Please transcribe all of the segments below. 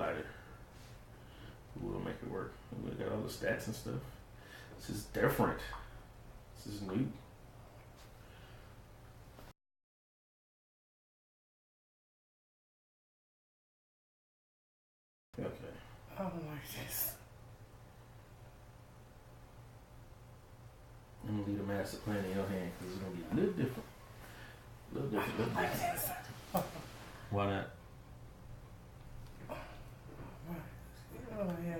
lighter. We'll make it work. We got all the stats and stuff. This is different. This is new. Okay. I don't like this. I'm gonna leave the master plan in your hand because it's gonna be a little different. A little different. Why not? Oh, yeah.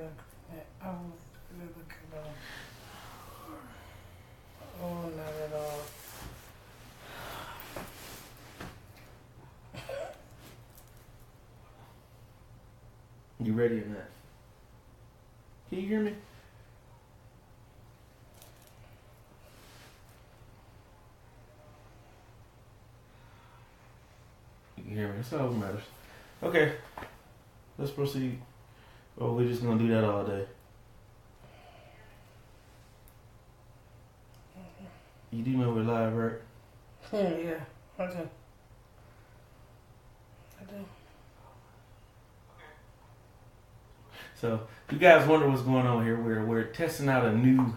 I was looking at oh, not at all. You ready or not? Can you hear me? You can hear me. That's all that matters. Okay. Let's proceed. Or we're just gonna do that all day. You do know we're live, right? Yeah, I do. So, you guys wonder what's going on here. We're testing out a new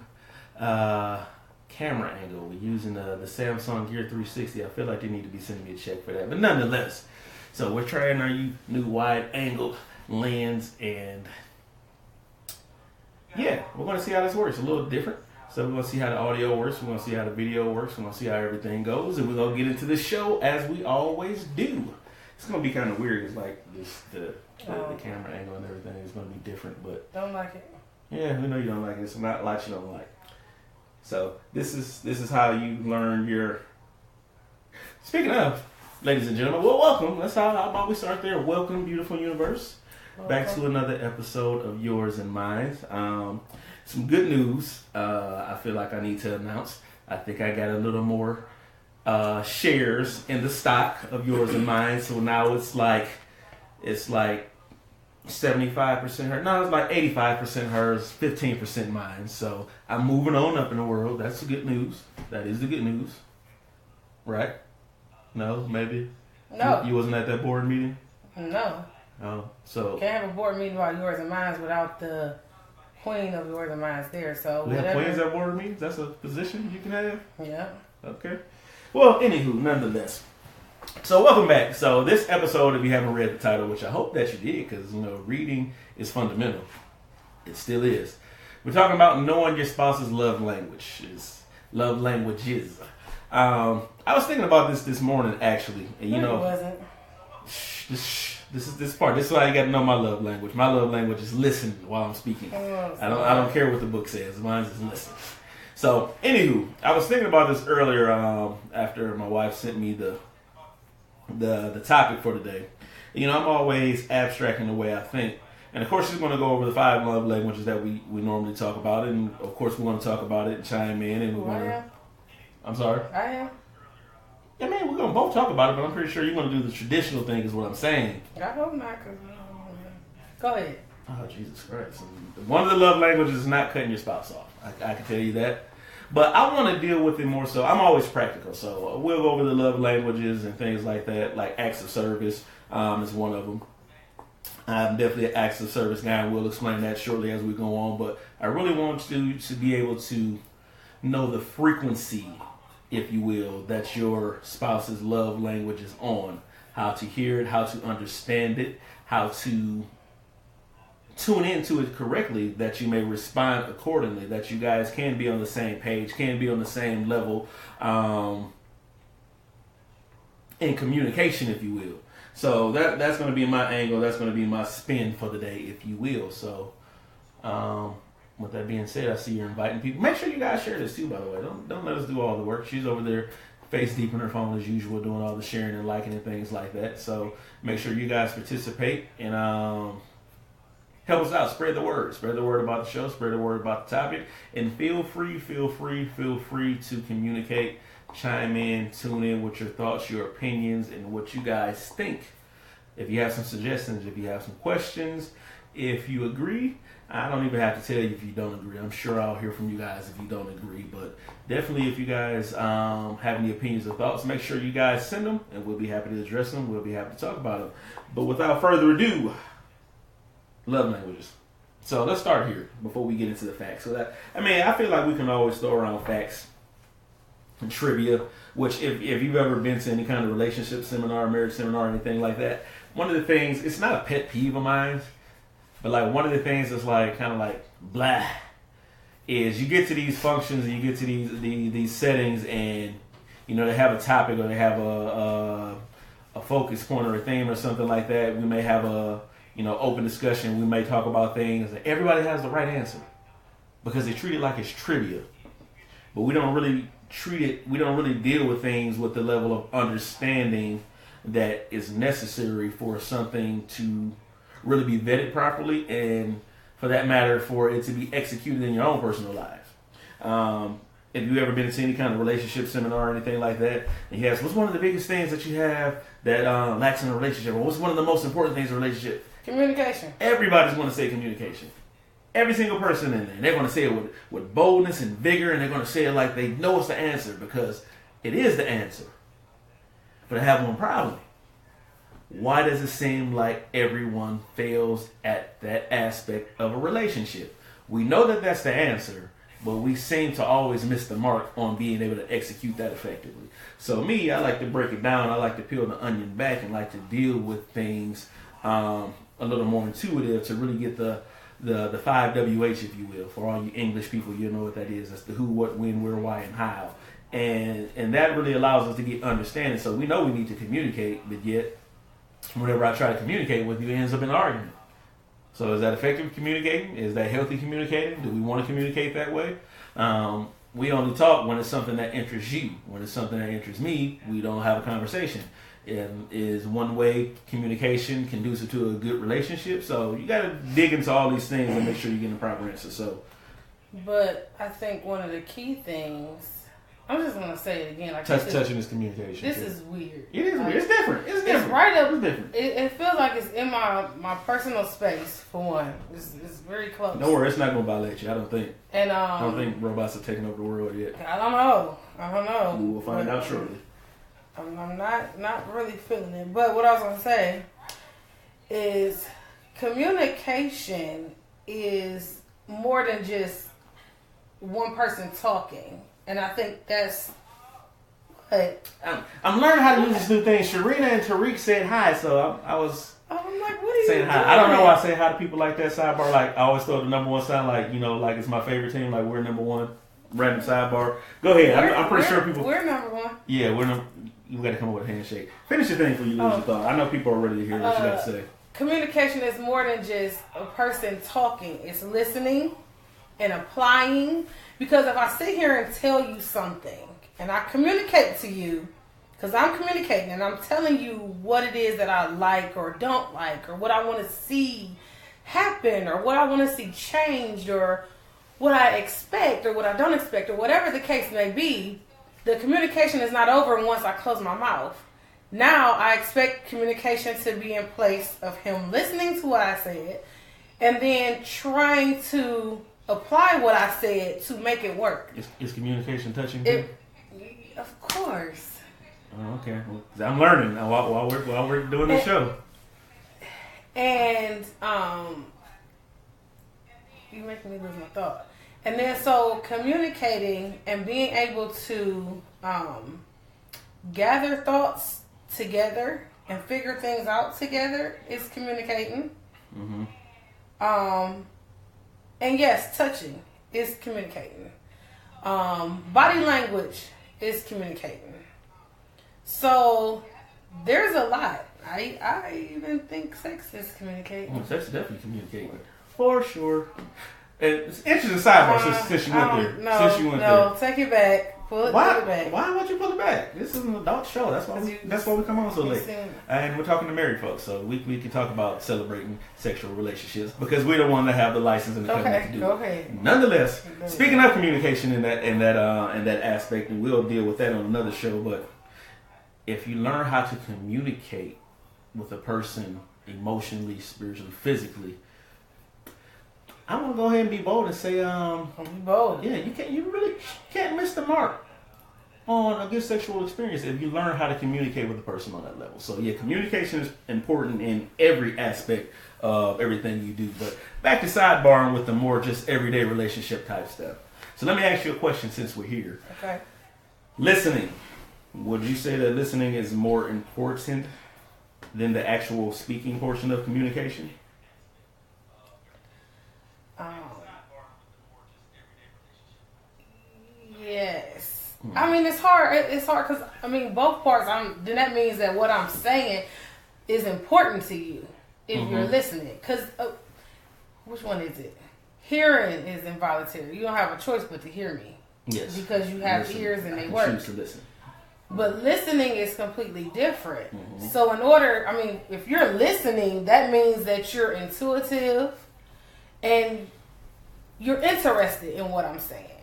camera angle. We're using the Samsung Gear 360. I feel like they need to be sending me a check for that. But nonetheless, so we're trying our new wide angle lens, and yeah, we're going to see how this works. A little different. So we're going to see how the audio works. We're going to see how the video works. We're going to see how everything goes. And we're going to get into the show as we always do. It's going to be kind of weird. It's like this, the camera angle and everything is going to be different. But don't like it. Yeah, we know you don't like it. It's not a lot you don't like. So this is how you learn your... Speaking of, ladies and gentlemen, well, welcome. That's how about we start there. Welcome, beautiful universe. Back to another episode of Yours and Mine. Some good news. I feel like I need to announce. I think I got a little more shares in the stock of Yours and Mine. So now it's like 75% her. No, it's like 85% hers, 15% mine. So I'm moving on up in the world. That's the good news. That is the good news, right? No, maybe. No, you wasn't at that board meeting. No. Oh, so can't have a board meeting about Yours and Mine without the queen of Yours and Mine there. So we have queens at board meetings. That's a position you can have. Yeah. Okay. Well, anywho, nonetheless. So welcome back. So this episode, if you haven't read the title, which I hope that you did, because reading is fundamental. It still is. We're talking about knowing your spouse's love languages. I was thinking about this morning, actually, and It wasn't. This is this part. This is why you got to know my love language. My love language is listening while I'm speaking. I don't care what the book says. Mine is listen. So, anywho, I was thinking about this earlier after my wife sent me the topic for today. I'm always abstracting the way I think. And of course, she's going to go over the 5 love languages that we normally talk about. And of course, we're going to talk about it and chime in. And we're going to... I'm sorry? I am. Yeah, man, we're going to both talk about it, but I'm pretty sure you're going to do the traditional thing is what I'm saying. I hope not, because... Go ahead. Oh, Jesus Christ. One of the love languages is not cutting your spouse off. I can tell you that. But I want to deal with it more so. I'm always practical, so we'll go over the love languages and things like that, like acts of service is one of them. I'm definitely an acts of service guy, and we'll explain that shortly as we go on. But I really want you to be able to know the frequency, if you will, that your spouse's love language is on. How to hear it, how to understand it, how to tune into it correctly, that you may respond accordingly, that you guys can be on the same page, can be on the same level in communication, if you will. So that's going to be my angle. That's going to be my spin for the day, if you will. So with that being said, I see you're inviting people. Make sure you guys share this too, by the way. Don't let us do all the work. She's over there face deep in her phone as usual, doing all the sharing and liking and things like that. So make sure you guys participate and help us out. Spread the word. Spread the word about the show. Spread the word about the topic. And feel free to communicate, chime in, tune in with your thoughts, your opinions, and what you guys think. If you have some suggestions, if you have some questions, if you agree, I don't even have to tell you if you don't agree. I'm sure I'll hear from you guys if you don't agree. But definitely if you guys have any opinions or thoughts, make sure you guys send them, and we'll be happy to address them. We'll be happy to talk about them. But without further ado, Love languages. So let's start here before we get into the facts. So I feel like we can always throw around facts and trivia, which if you've ever been to any kind of relationship seminar, marriage seminar, anything like that, one of the things, it's not a pet peeve of mine, but like one of the things that's like kind of like blah, is you get to these functions and you get to these settings and you know they have a topic or they have a focus point or a theme or something like that. We may have a open discussion. We may talk about things and everybody has the right answer because they treat it like it's trivia, but we don't really deal with things with the level of understanding that is necessary for something to really be vetted properly and, for that matter, for it to be executed in your own personal lives. If you've ever been to any kind of relationship seminar or anything like that, and you ask, what's one of the biggest things that you have that lacks in a relationship? Or what's one of the most important things in a relationship? Communication. Everybody's going to say communication. Every single person in there. They're going to say it with boldness and vigor, and they're going to say it like they know it's the answer because it is the answer. But I have one problem. Why does it seem like everyone fails at that aspect of a relationship? We know that that's the answer, but we seem to always miss the mark on being able to execute that effectively. So me, I like to break it down. I like to peel the onion back and like to deal with things a little more intuitive to really get the 5 WH, if you will. For all you English people, you know what that is. That's the who, what, when, where, why, and how. And that really allows us to get understanding. So we know we need to communicate, but yet whenever I try to communicate with you, it ends up in an argument. So is that effective communicating? Is that healthy communicating? Do we want to communicate that way? We only talk when it's something that interests you. When it's something that interests me, we don't have a conversation. Is one-way communication conducive to a good relationship? So you got to dig into all these things and make sure you're getting the proper answer. But I think one of the key things, I'm just gonna say it again. Like touching is communication. This is weird. It is weird. It's different. It's right up. It's different. It feels like it's in my personal space for one. It's very close. Don't worry, it's not gonna violate you. I don't think. And I don't think robots are taking over the world yet. I don't know. We will find out shortly. I'm not really feeling it. But what I was gonna say is communication is more than just one person talking. And I think that's what... I'm learning how to use this new thing. Sharina and Tariq said hi, so I was I'm like, what are you saying hi. doing? I don't know why I say hi to people like that. Sidebar, like I always throw the number one sign, like like it's my favorite team, like we're number one. Random sidebar. Go ahead. I'm pretty sure people. We're number one. Yeah, we're number. You got to come up with a handshake. Finish your thing before you lose your thought. I know people are ready to hear what you got to say. Communication is more than just a person talking. It's listening and applying. Because if I sit here and tell you something and I communicate to you, because I'm communicating and I'm telling you what it is that I like or don't like, or what I want to see happen, or what I want to see changed, or what I expect or what I don't expect, or whatever the case may be, the communication is not over once I close my mouth. Now I expect communication to be in place of him listening to what I said and then trying to apply what I said to make it work. Is communication touching too? Of course. Oh, okay. Well, I'm learning while we're doing the show. And you're making me lose my thought. And then so communicating and being able to gather thoughts together and figure things out together is communicating. Mm-hmm. And yes, touching is communicating. Body language is communicating. So there's a lot. I even think sex is communicating. Sex is definitely communicating. For sure. It's interesting sidebar since you went there. No, take it back. Pull it back. Why won't you pull it back? This is an adult show. That's why we come on so late. And we're talking to married folks, so we can talk about celebrating sexual relationships because we don't want to have the license and the covenant to do it. Go ahead. Nonetheless, speaking of communication in that aspect, and we'll deal with that on another show. But if you learn how to communicate with a person emotionally, spiritually, physically, I'm gonna go ahead and be bold and say, be bold. Yeah, you really can't miss the mark on a good sexual experience if you learn how to communicate with the person on that level. So yeah, communication is important in every aspect of everything you do. But back to sidebarring with the more just everyday relationship type stuff. So let me ask you a question since we're here. Okay. Listening. Would you say that listening is more important than the actual speaking portion of communication? Yes. I mean, it's hard. It's hard because, I mean, both parts, then that means that what I'm saying is important to you if you're listening. Because, which one is it? Hearing is involuntary. You don't have a choice but to hear me. Yes. Because you have ears and they work. Choose to listen. But listening is completely different. So in order, I mean, if you're listening, that means that you're intuitive and you're interested in what I'm saying,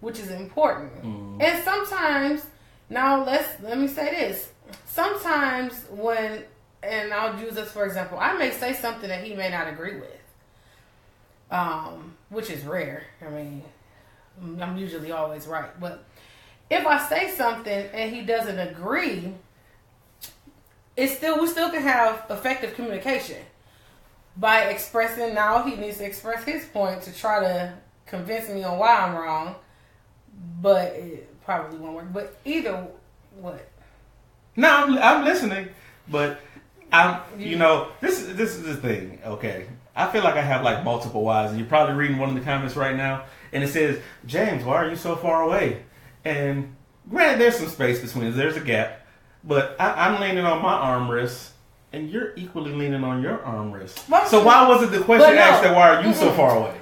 which is important. And sometimes, now let me say this. Sometimes when, and I'll use this for example, I may say something that he may not agree with, which is rare. I mean, I'm usually always right. But if I say something and he doesn't agree, we still can have effective communication by expressing. Now he needs to express his point to try to convince me on why I'm wrong, but it probably won't work. But either what? No, I'm listening, but this is the thing. Okay, I feel like I have like multiple wives, and you're probably reading one of the comments right now, and it says, "James, why are you so far away?" And granted, there's some space between us. There's a gap. But I'm leaning on my armrest, and you're equally leaning on your armrest. So why wasn't the question asked that why are you so far away?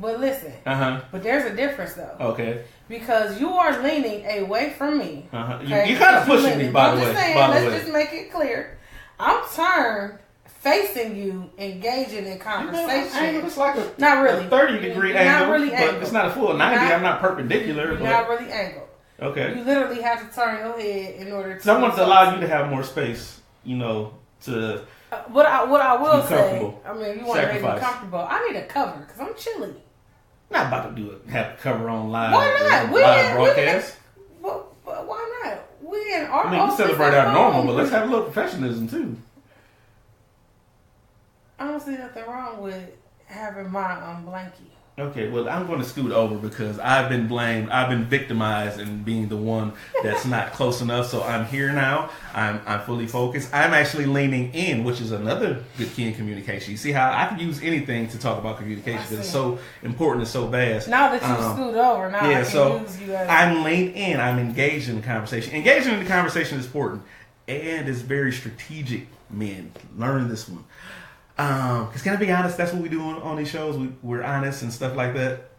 But listen. But there's a difference, though. Okay. Because you are leaning away from me. Okay? You're kind of pushing me, by the way. Let's just make it clear. I'm turned facing you, engaging in conversation. It's like not really a 30-degree angle, not really but angled. It's not a full 90. I'm not perpendicular. You're not really angled. Okay. You literally have to turn your head in order to. Someone's allowed you to have more space, to. What I will say, I mean, you want to make me comfortable. I need a cover because I'm chilly. Not about to have a cover on live. Why not? Live broadcast. Why not? We in our. I mean, we celebrate our normal, but let's have a little professionalism too. I don't see nothing wrong with having my blankie. Okay, well, I'm going to scoot over because I've been blamed. I've been victimized in being the one that's not close enough. So I'm here now. I'm fully focused. I'm actually leaning in, which is another good key in communication. You see how I can use anything to talk about communication because it's so important and so vast. Now that you scoot over, now I can use you as I'm leaned in. I'm engaged in the conversation. Engaging in the conversation is important and it's very strategic. Men, learn this one. Because can I be honest, that's what we do on these shows. We're honest and stuff like that.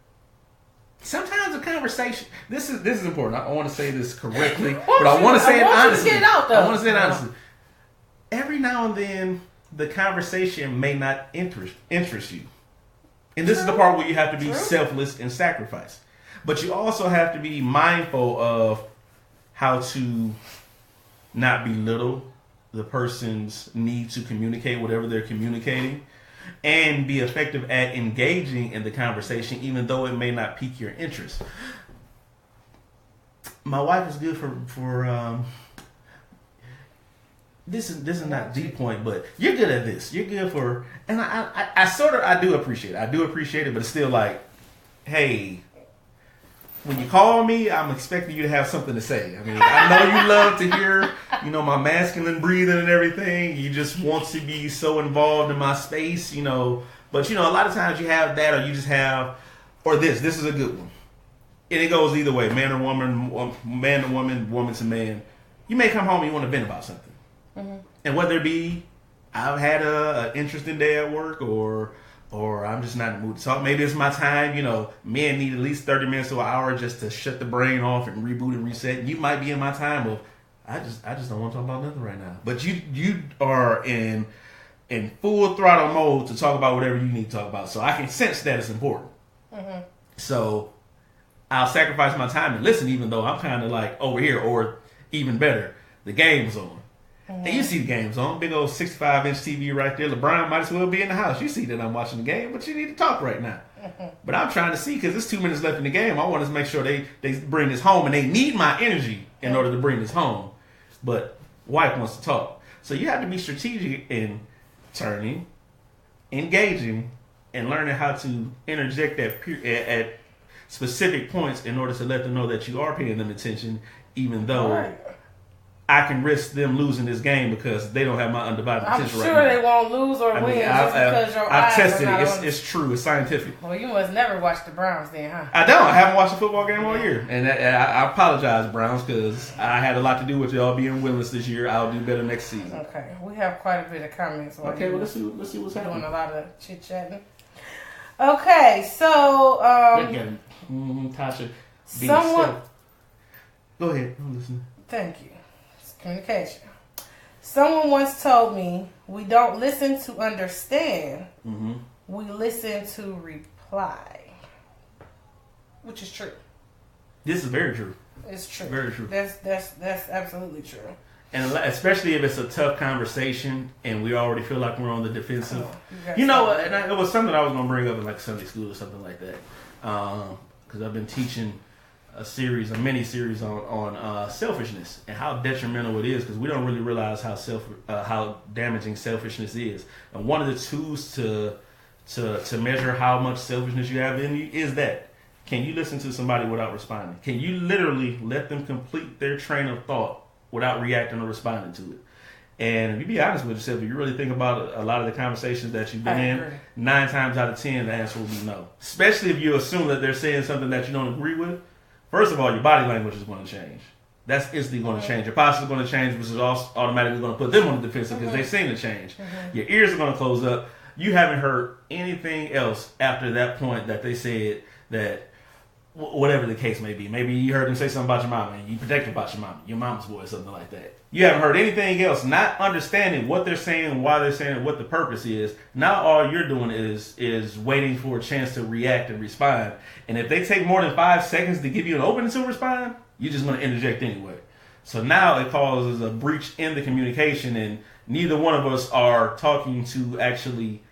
Sometimes a conversation. This is important. I want to say this correctly, but I want to say it honestly. I want to say it honestly. Every now and then, the conversation may not interest you, and this is the part where you have to be selfless and sacrifice. But you also have to be mindful of how to not belittle the person's need to communicate whatever they're communicating and be effective at engaging in the conversation even though it may not pique your interest. My wife is good for this is not the point, but you're good at this. You're good for, and I do appreciate it. I do appreciate it, but it's still like, hey, when you call me, I'm expecting you to have something to say. I mean, I know you love to hear, my masculine breathing and everything. You just want to be so involved in my space, But, a lot of times you have that or you just have, or this is a good one. And it goes either way, man or woman, man to woman, woman to man. You may come home and you want to vent about something. Mm-hmm. And whether it be, I've had an interesting day at work or I'm just not in the mood to talk. Maybe it's my time. Men need at least 30 minutes to an hour just to shut the brain off and reboot and reset. You might be in my time of, I just don't want to talk about nothing right now. But you are in full throttle mode to talk about whatever you need to talk about. So I can sense that it's important. Mm-hmm. So I'll sacrifice my time and listen, even though I'm kind of like over here, or even better, the game's on. And you see the games on. Big old 65-inch TV right there. LeBron might as well be in the house. You see that I'm watching the game, but you need to talk right now. But I'm trying to see, because there's 2 minutes left in the game. I want to make sure they bring this home, and they need my energy in order to bring this home. But wife wants to talk. So you have to be strategic in turning, engaging, and learning how to interject at specific points in order to let them know that you are paying them attention, even though I can risk them losing this game because they don't have my undivided attention right now. I'm sure they won't lose or win just because your eyes tested are not it. It's true. It's scientific. Well, you must never watch the Browns then, huh? I don't. I haven't watched a football game all year. And I apologize, Browns, because I had a lot to do with y'all being winless this year. I'll do better next season. Okay. We have quite a bit of comments. Okay, well, let's see what's happening. Doing a lot of chit-chatting. Okay, so... Tasha. Someone... Go ahead. I'm listening. Thank you. It's communication. Someone once told me, we don't listen to understand. Mm-hmm. We listen to reply. Which is true. This is very true. It's true. Very true. That's absolutely true. And especially if it's a tough conversation and we already feel like we're on the defensive. Oh, it was something I was going to bring up in like Sunday school or something like that. Because I've been teaching a mini series on selfishness and how detrimental it is, because we don't really realize how damaging selfishness is. And one of the tools to measure how much selfishness you have in you is that. Can you listen to somebody without responding? Can you literally let them complete their train of thought without reacting or responding to it? And if you be honest with yourself, if you really think about a lot of the conversations that you've been in, 9 times out of 10, the answer will be no. Especially if you assume that they're saying something that you don't agree with. First of all, your body language is going to change. That's instantly going to change. Your posture is going to change, which is also automatically going to put them on the defensive because they seem to change. Your ears are going to close up. You haven't heard anything else after that point that they said that, whatever the case may be. Maybe you heard them say something about your mama and you protected about your mama's voice, something like that. You haven't heard anything else, not understanding what they're saying, why they're saying it, what the purpose is. Now all you're doing is waiting for a chance to react and respond. And if they take more than 5 seconds to give you an opening to respond, you're just going to interject anyway. So now it causes a breach in the communication, and neither one of us are talking to actually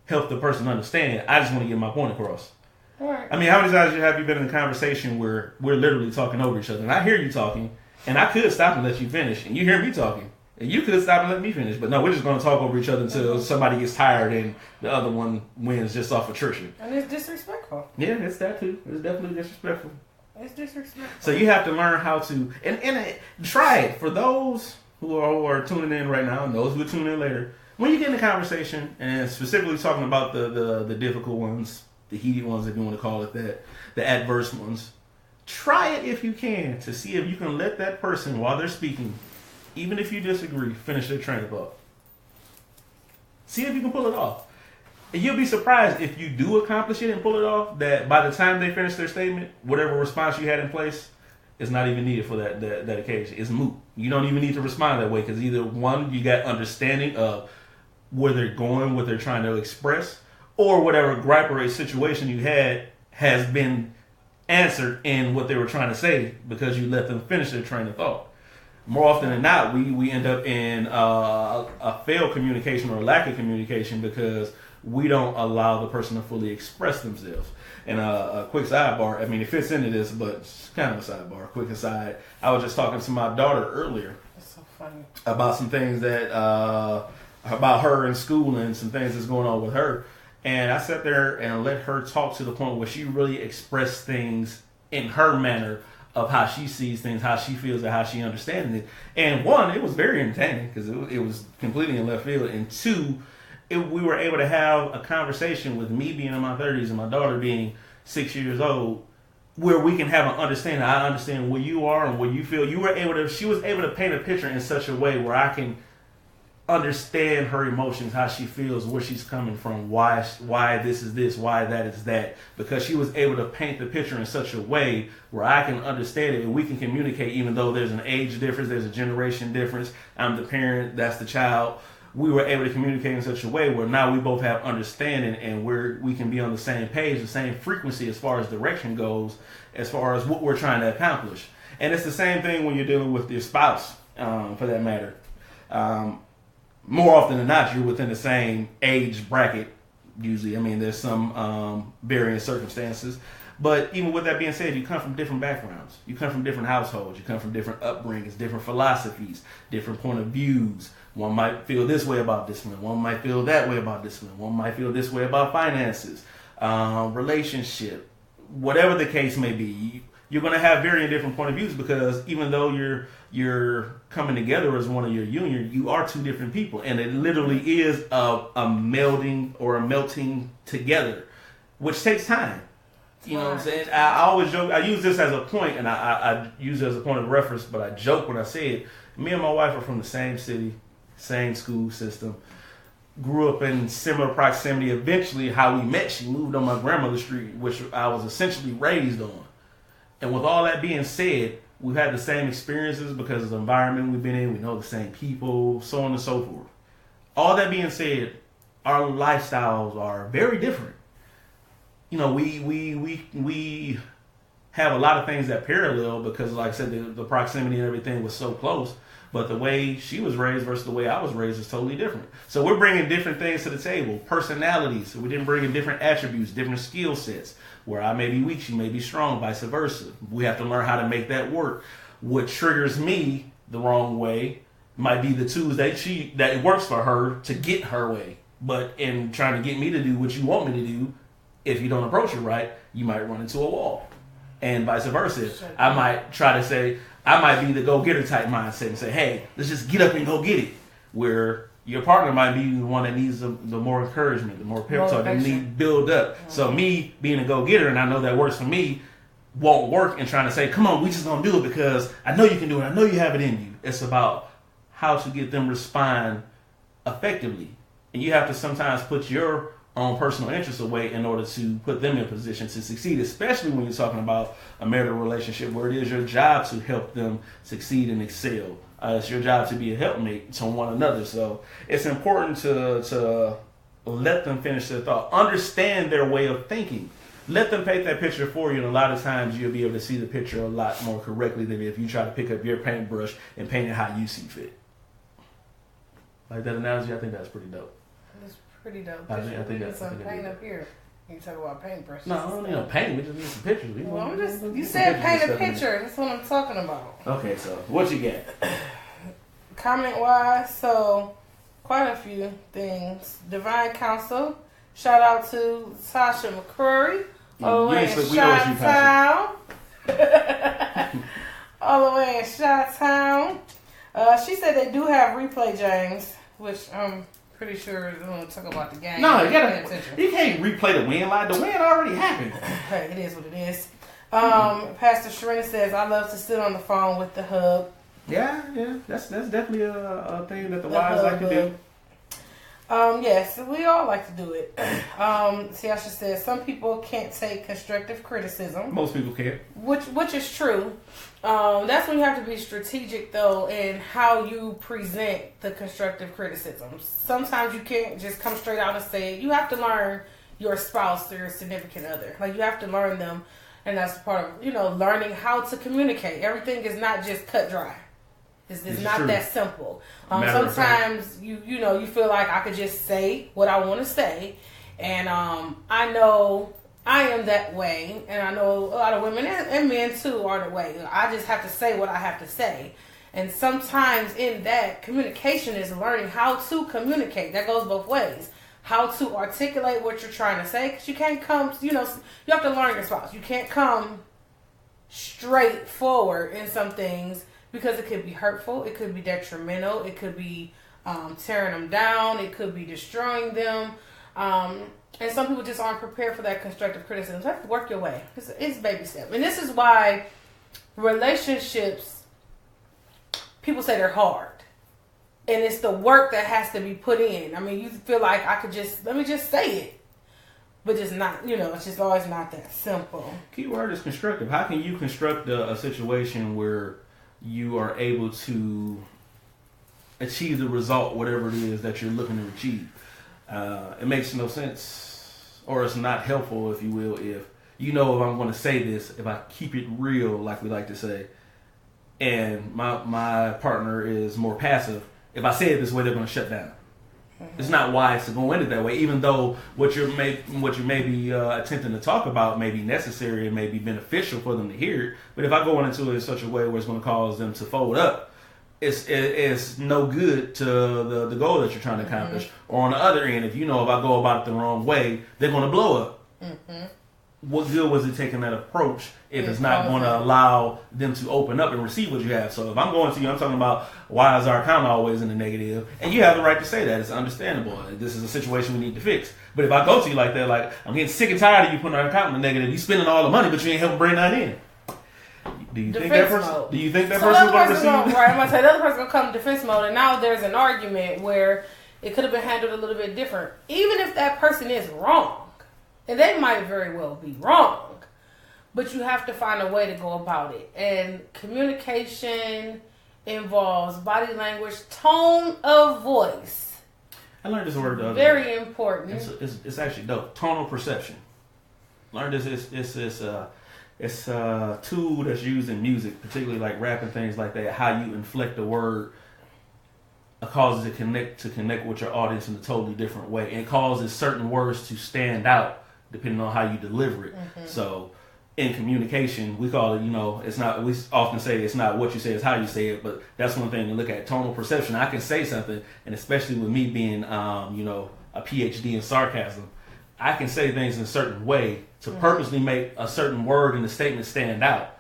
help the person understand. I just want to get my point across. Right. I mean, how many times have you been in a conversation where we're literally talking over each other, and I hear you talking, and I could stop and let you finish, and you hear me talking, and you could stop and let me finish, but no, we're just going to talk over each other until somebody gets tired and the other one wins just off attrition. And it's disrespectful. Yeah, it's that too. It's definitely disrespectful. It's disrespectful. So you have to learn how to, and try it. For those who are tuning in right now, and those who will tune in later, when you get in a conversation, and specifically talking about the difficult ones, the heated ones, if you want to call it that, the adverse ones, try it if you can to see if you can let that person, while they're speaking, even if you disagree, finish their train of thought. See if you can pull it off. And you'll be surprised if you do accomplish it and pull it off, that by the time they finish their statement, whatever response you had in place is not even needed for that occasion. It's moot. You don't even need to respond that way, because either one, you got understanding of where they're going, what they're trying to express, or whatever gripe or a situation you had has been answered in what they were trying to say because you let them finish their train of thought. More often than not, we end up in a failed communication or a lack of communication because we don't allow the person to fully express themselves. And a quick sidebar, I mean, it fits into this, but it's kind of a sidebar. Quick aside, I was just talking to my daughter earlier. That's so funny. About some things that, about her in school and some things that's going on with her. And I sat there and let her talk to the point where she really expressed things in her manner of how she sees things, how she feels, and how she understands it. And one, it was very entertaining because it was completely in left field. And two, we were able to have a conversation with me being in my 30s and my daughter being 6 years old, where we can have an understanding. I understand where you are and where you feel. She was able to paint a picture in such a way where I can understand her emotions, how she feels, where she's coming from, why this is this, why that is that, because she was able to paint the picture in such a way where I can understand it and we can communicate, even though there's an age difference, there's a generation difference. I'm the parent, that's the child. We were able to communicate in such a way where now we both have understanding and we can be on the same page, the same frequency as far as direction goes, as far as what we're trying to accomplish. And it's the same thing when you're dealing with your spouse, for that matter. more often than not, you're within the same age bracket. Usually, I mean, there's some varying circumstances. But even with that being said, you come from different backgrounds. You come from different households. You come from different upbringings, different philosophies, different point of views. One might feel this way about discipline. One might feel that way about discipline. One might feel this way about finances, relationship, whatever the case may be. You're going to have varying different point of views because even though you're coming together as one of your union, you are two different people, and it literally is a melding or a melting together, which takes time. You know what I'm saying? I always joke. I use this as a point, and I use it as a point of reference, but I joke when I say it. Me and my wife are from the same city, same school system, grew up in similar proximity. Eventually, how we met, she moved on my grandmother's street, which I was essentially raised on. And with all that being said, we've had the same experiences because of the environment we've been in. We know the same people, so on and so forth. All that being said, our lifestyles are very different. You know, we have a lot of things that parallel because, like I said, the proximity and everything was so close. But the way she was raised versus the way I was raised is totally different. So we're bringing different things to the table, personalities. So we didn't bring in different attributes, different skill sets. Where I may be weak, she may be strong, vice versa. We have to learn how to make that work. What triggers me the wrong way might be the tools that works for her to get her way. But in trying to get me to do what you want me to do, if you don't approach it right, you might run into a wall. And vice versa. I might try to say, I might be the go-getter type mindset and say, hey, let's just get up and go get it. Where your partner might be the one that needs the more encouragement, the more pep talk, that need build up. Mm-hmm. So me being a go-getter, and I know that works for me, won't work in trying to say, come on, we just gonna do it because I know you can do it. I know you have it in you. It's about how to get them respond effectively. And you have to sometimes put your own personal interests away in order to put them in a position to succeed, especially when you're talking about a marital relationship where it is your job to help them succeed and excel. It's your job to be a helpmate to one another. So it's important to let them finish their thought. Understand their way of thinking. Let them paint that picture for you, and a lot of times you'll be able to see the picture a lot more correctly than if you try to pick up your paintbrush and paint it how you see fit. Like that analogy, I think that's pretty dope. It's pretty dope. I think that's some paint up here. You talk about paintbrushes. No, I don't need no paint. We just need some pictures. You said paint a picture. That's what I'm talking about. Okay, so what you get? Comment wise, so quite a few things. Divine Counsel. Shout out to Sasha McCrory. All the way in Chi-Town. All the way in Chi-Town. She said they do have replay, James, which I'm pretty sure is going to talk about the game. No, you can't replay the win. Like, the win already happened. Hey, it is what it is. Pastor Sharina says, I love to sit on the phone with the hub. Yeah. That's definitely a thing that the wives like to do. Yes, we all like to do it. Siasha says some people can't take constructive criticism. Most people can't. Which is true. That's when you have to be strategic, though, in how you present the constructive criticism. Sometimes you can't just come straight out and say it. You have to learn your spouse or your significant other. Like, you have to learn them, and that's part of, learning how to communicate. Everything is not just cut dry. It's not true. That simple. Sometimes you feel like I could just say what I want to say, and I know I am that way, and I know a lot of women and men too are that way. I just have to say what I have to say, and sometimes in that, communication is learning how to communicate. That goes both ways. How to articulate what you're trying to say, because you can't come. You have to learn your spouse. You can't come straight forward in some things. Because it could be hurtful, it could be detrimental, it could be tearing them down, it could be destroying them. And some people just aren't prepared for that constructive criticism. So you have to work your way. It's baby step. And this is why relationships, people say they're hard. And it's the work that has to be put in. I mean, you feel like let me just say it. But it's not, it's just always not that simple. Key word is constructive. How can you construct a situation where you are able to achieve the result, whatever it is that you're looking to achieve? It makes no sense, or it's not helpful, if you will, if if I'm going to say this, if I keep it real, like we like to say, and my partner is more passive, if I say it this way, they're going to shut down. It's not wise to go into it that way, even though what you may be attempting to talk about may be necessary and may be beneficial for them to hear. But if I go into it in such a way where it's going to cause them to fold up, it's no good to the goal that you're trying to accomplish. Or on the other end, if I go about it the wrong way, they're going to blow up. What good was it taking that approach if it's not going to allow them to open up and receive what you have? So if I'm going to you, I'm talking about why is our account always in the negative? And you have the right to say that. It's understandable. This is a situation we need to fix. But if I go to you like that, like, I'm getting sick and tired of you putting our account in the negative. You spending all the money, but you ain't helping bring that in. Do you think that person is going to receive? Right, I'm going to say the other person going to come to defense mode, and now there's an argument where it could have been handled a little bit different. Even if that person is wrong. And they might very well be wrong, but you have to find a way to go about it. And communication involves body language, tone of voice. I learned this word the other day. Very day. Important. It's actually dope. Tonal perception. Learned this. It's a tool that's used in music, particularly like rap and things like that. How you inflect a word causes it to connect with your audience in a totally different way, and it causes certain words to stand out depending on how you deliver it. So in communication, we call it, it's not, we often say it's not what you say, it's how you say it, but that's one thing to look at. Tonal perception. I can say something, and especially with me being, a PhD in sarcasm, I can say things in a certain way to purposely make a certain word in the statement stand out.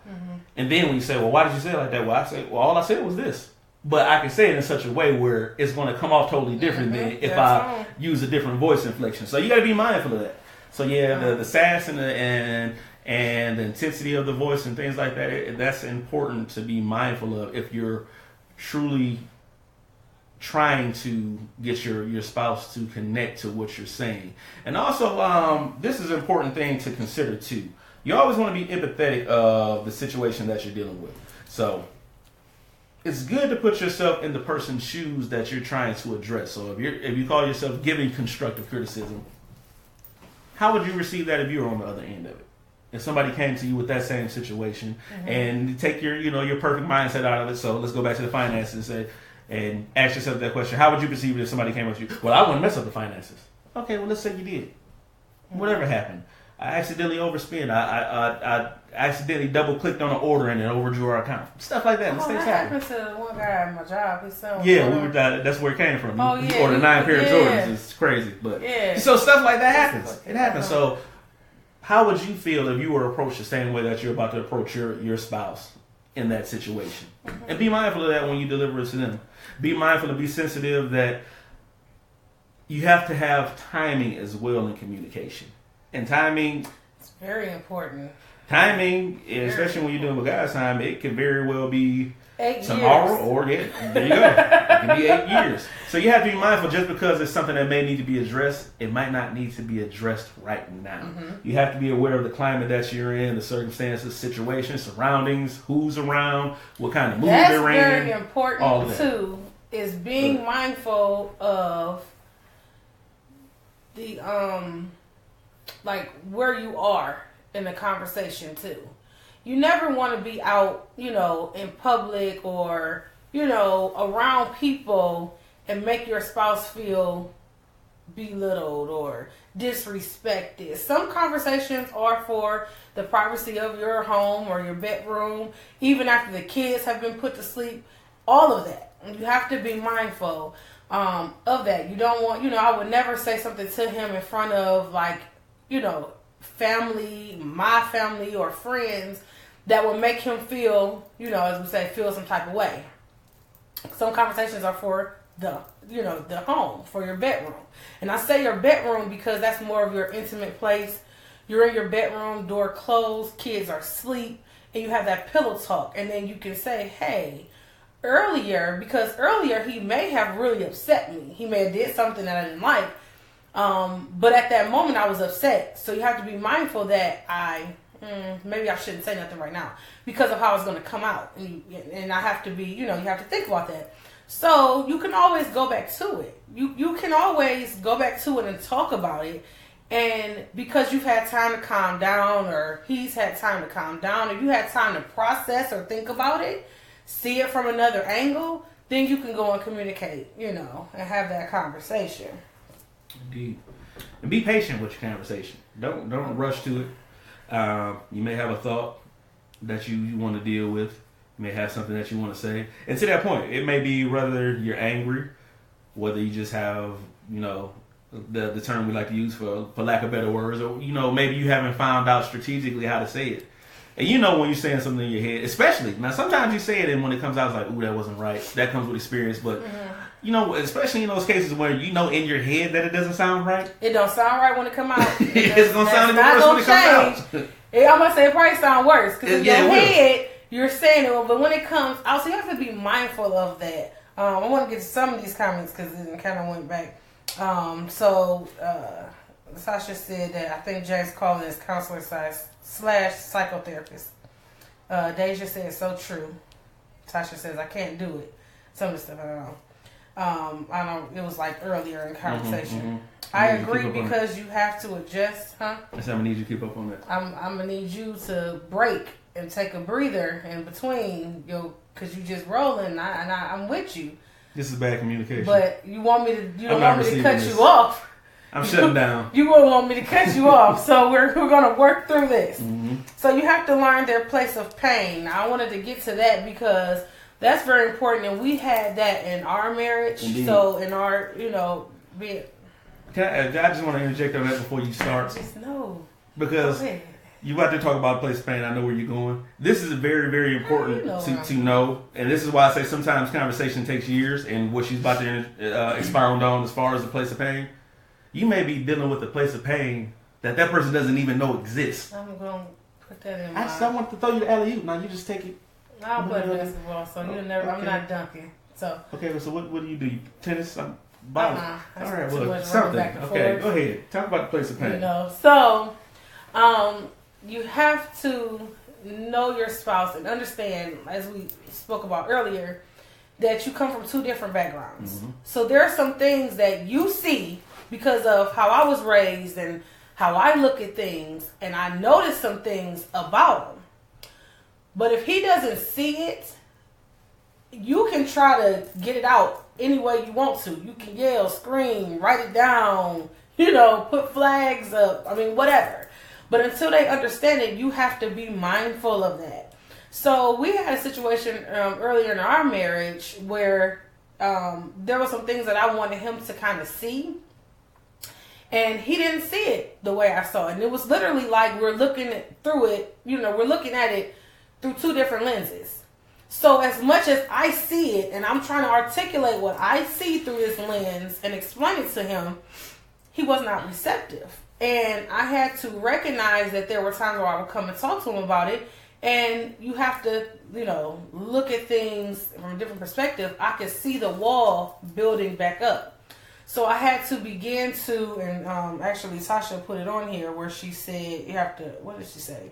And then when you say, well, why did you say it like that? Well, I say, well, all I said was this. But I can say it in such a way where it's going to come off totally different than if I use a different voice inflection. So you got to be mindful of that. So yeah, the sass and the intensity of the voice and things like that, that's important to be mindful of if you're truly trying to get your spouse to connect to what you're saying. And also, this is an important thing to consider too. You always want to be empathetic of the situation that you're dealing with. So it's good to put yourself in the person's shoes that you're trying to address. So if you call yourself giving constructive criticism, how would you receive that if you were on the other end of it? If somebody came to you with that same situation and take your perfect mindset out of it. So let's go back to the finances and ask yourself that question. How would you perceive it if somebody came up to you? Well, I wouldn't mess up the finances. Okay, well, let's say you did. Whatever happened. I accidentally overspent. I accidentally double clicked on an order and it overdrew our account. Stuff like that. That happened to one guy at my job. His son. Yeah, that's where it came from. He ordered 9 pair of Jordans. It's crazy, but so stuff like that happens. It happens. So, how would you feel if you were approached the same way that you're about to approach your spouse in that situation? And be mindful of that when you deliver it to them. Be mindful and be sensitive that you have to have timing as well in communication. And timing, it's very important. Timing, especially when you're dealing with God's time, it can very well be 8 tomorrow years. Or there you go. It can be 8 years. So you have to be mindful. Just because it's something that may need to be addressed, it might not need to be addressed right now. You have to be aware of the climate that you're in, the circumstances, situations, surroundings, who's around, what kind of mood they're in. That's very important too. Is being mindful of the like where you are in the conversation too. You never want to be out, in public or, around people and make your spouse feel belittled or disrespected. Some conversations are for the privacy of your home or your bedroom, even after the kids have been put to sleep, all of that. You have to be mindful of that. You don't want, I would never say something to him in front of family, my family or friends that will make him feel, as we say, feel some type of way. Some conversations are for the home, for your bedroom. And I say your bedroom because that's more of your intimate place. You're in your bedroom, door closed, kids are asleep, and you have that pillow talk. And then you can say, hey, earlier he may have really upset me. He may have did something that I didn't like. But at that moment I was upset. So you have to be mindful that maybe I shouldn't say nothing right now because of how it's going to come out. And I have to be, you have to think about that. So you can always go back to it. You can always go back to it and talk about it. And because you've had time to calm down, or he's had time to calm down, or you had time to process or think about it, see it from another angle, then you can go and communicate, and have that conversation. Indeed. And be patient with your conversation. Don't rush to it. You may have a thought that you want to deal with. You may have something that you want to say. And to that point, it may be whether you're angry, whether you just have, the term we like to use for lack of better words, or, maybe you haven't found out strategically how to say it. And when you're saying something in your head, especially, now sometimes you say it and when it comes out, it's like, ooh, that wasn't right. That comes with experience. But, especially in those cases where in your head that it doesn't sound right. It don't sound right when it come out. It's going to sound even worse when it comes out. I'm going to say it probably sound worse. Because in your head, you're saying it, but when it comes out, so you have to be mindful of that. I want to get to some of these comments because it kind of went back. Sasha said that I think James Collins is counselor / psychotherapist. Deja said so true. Tasha says I can't do it. Some of the stuff I don't. It was like earlier in conversation. I agree because you have to adjust, huh? Yes, I'm gonna need you to keep up on that. I'm gonna need you to break and take a breather in between, because you just rolling. I'm with you. This is bad communication. But you want me to? You don't want me to cut you off. I'm shutting down. You wouldn't want me to cut you off, so we're going to work through this. Mm-hmm. So you have to learn their place of pain. Now, I wanted to get to that because that's very important, and we had that in our marriage. Indeed. So in our, I just want to interject on that before you start. Just know. Because you about to talk about place of pain. I know where you're going. This is very, very important to know, and this is why I say sometimes conversation takes years. And what she's about to expound on as far as the place of pain. You may be dealing with a place of pain that person doesn't even know exists. I'm going to put that in I want to throw you the alley-oop. Now you just take it. I'll play basketball, so you'll never. Okay. I'm not dunking. So. Okay, so what do you do? Tennis? All right, well, something. Okay, go ahead. Talk about the place of pain. So, you have to know your spouse and understand, as we spoke about earlier, that you come from two different backgrounds. Mm-hmm. So there are some things that you see because of how I was raised and how I look at things, and I notice some things about him. But if he doesn't see it, you can try to get it out any way you want to. You can yell, scream, write it down, put flags up, whatever. But until they understand it, you have to be mindful of that. So we had a situation earlier in our marriage where there were some things that I wanted him to kind of see. And he didn't see it the way I saw it. And it was literally like we're looking through it, we're looking at it through two different lenses. So as much as I see it and I'm trying to articulate what I see through this lens and explain it to him, he was not receptive. And I had to recognize that there were times where I would come and talk to him about it. And you have to, look at things from a different perspective. I could see the wall building back up. So I had to begin to, and actually Tasha put it on here where she said, you have to, what did she say?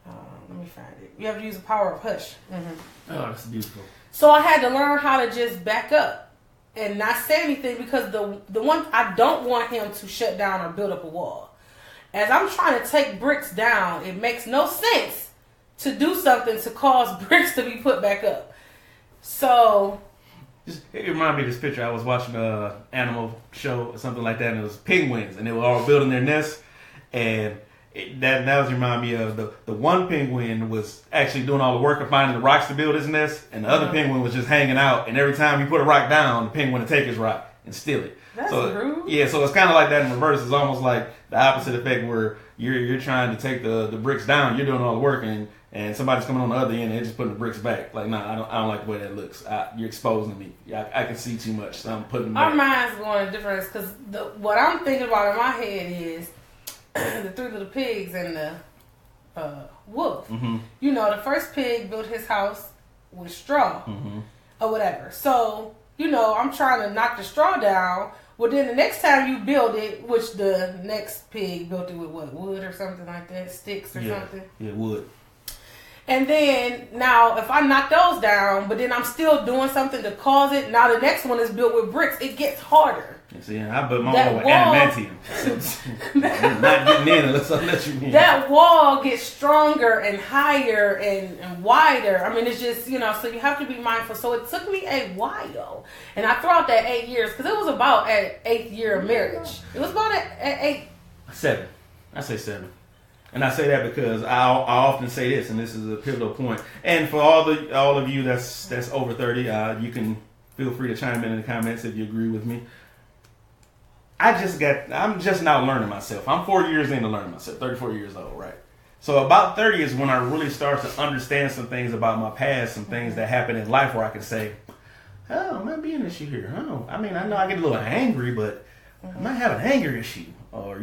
Let me find it. You have to use the power of hush. Mm-hmm. Oh, that's beautiful. So I had to learn how to just back up and not say anything because the one, I don't want him to shut down or build up a wall. As I'm trying to take bricks down, it makes no sense to do something to cause bricks to be put back up. So... It reminded me of this picture. I was watching an animal show or something like that, and it was penguins, and they were all building their nests. And that was remind me of the one penguin was actually doing all the work of finding the rocks to build his nest, and the other penguin was just hanging out. And every time you put a rock down, the penguin would take his rock and steal it. That's rude. Yeah, so it's kind of like that in reverse. It's almost like the opposite effect where you're trying to take the bricks down, you're doing all the work, and somebody's coming on the other end and they're just putting the bricks back. Like, nah, I don't like the way that looks. You're exposing me. I can see too much, so I'm putting them back. Our minds going in different, because what I'm thinking about in my head is the Three Little Pigs and the wolf. Mm-hmm. The first pig built his house with straw or whatever. So, I'm trying to knock the straw down. Well, then the next time you build it, which the next pig built it with what, wood or something like that, sticks or something? Yeah, wood. And then, now, if I knock those down, but then I'm still doing something to cause it, now the next one is built with bricks, it gets harder. See, I built my That wall with wall- adamantium. You're not getting in unless I let you in. that wall gets stronger and higher and wider. I mean, it's just, so you have to be mindful. So it took me a while. And I threw out that 8 years because it was about at 8th year of marriage. It was about at 8. 7. I say 7. And I say that because I often say this, and this is a pivotal point. And for all of you that's over 30, you can feel free to chime in the comments if you agree with me. I'm just now learning myself. I'm 4 years into learning myself, 34 years old, right? So about 30 is when I really start to understand some things about my past, some things that happened in life where I can say, oh, might be an issue here. Oh, I mean, I know I get a little angry, but I might have an anger issue. Or,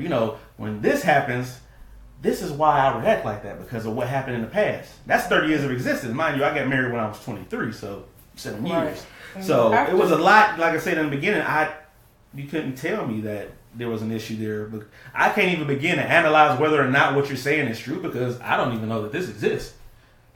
when this happens, this is why I react like that because of what happened in the past. That's 30 years of existence. Mind you, I got married when I was 23, so 7 years. So it was a lot, like I said in the beginning, you couldn't tell me that there was an issue there. But I can't even begin to analyze whether or not what you're saying is true because I don't even know that this exists.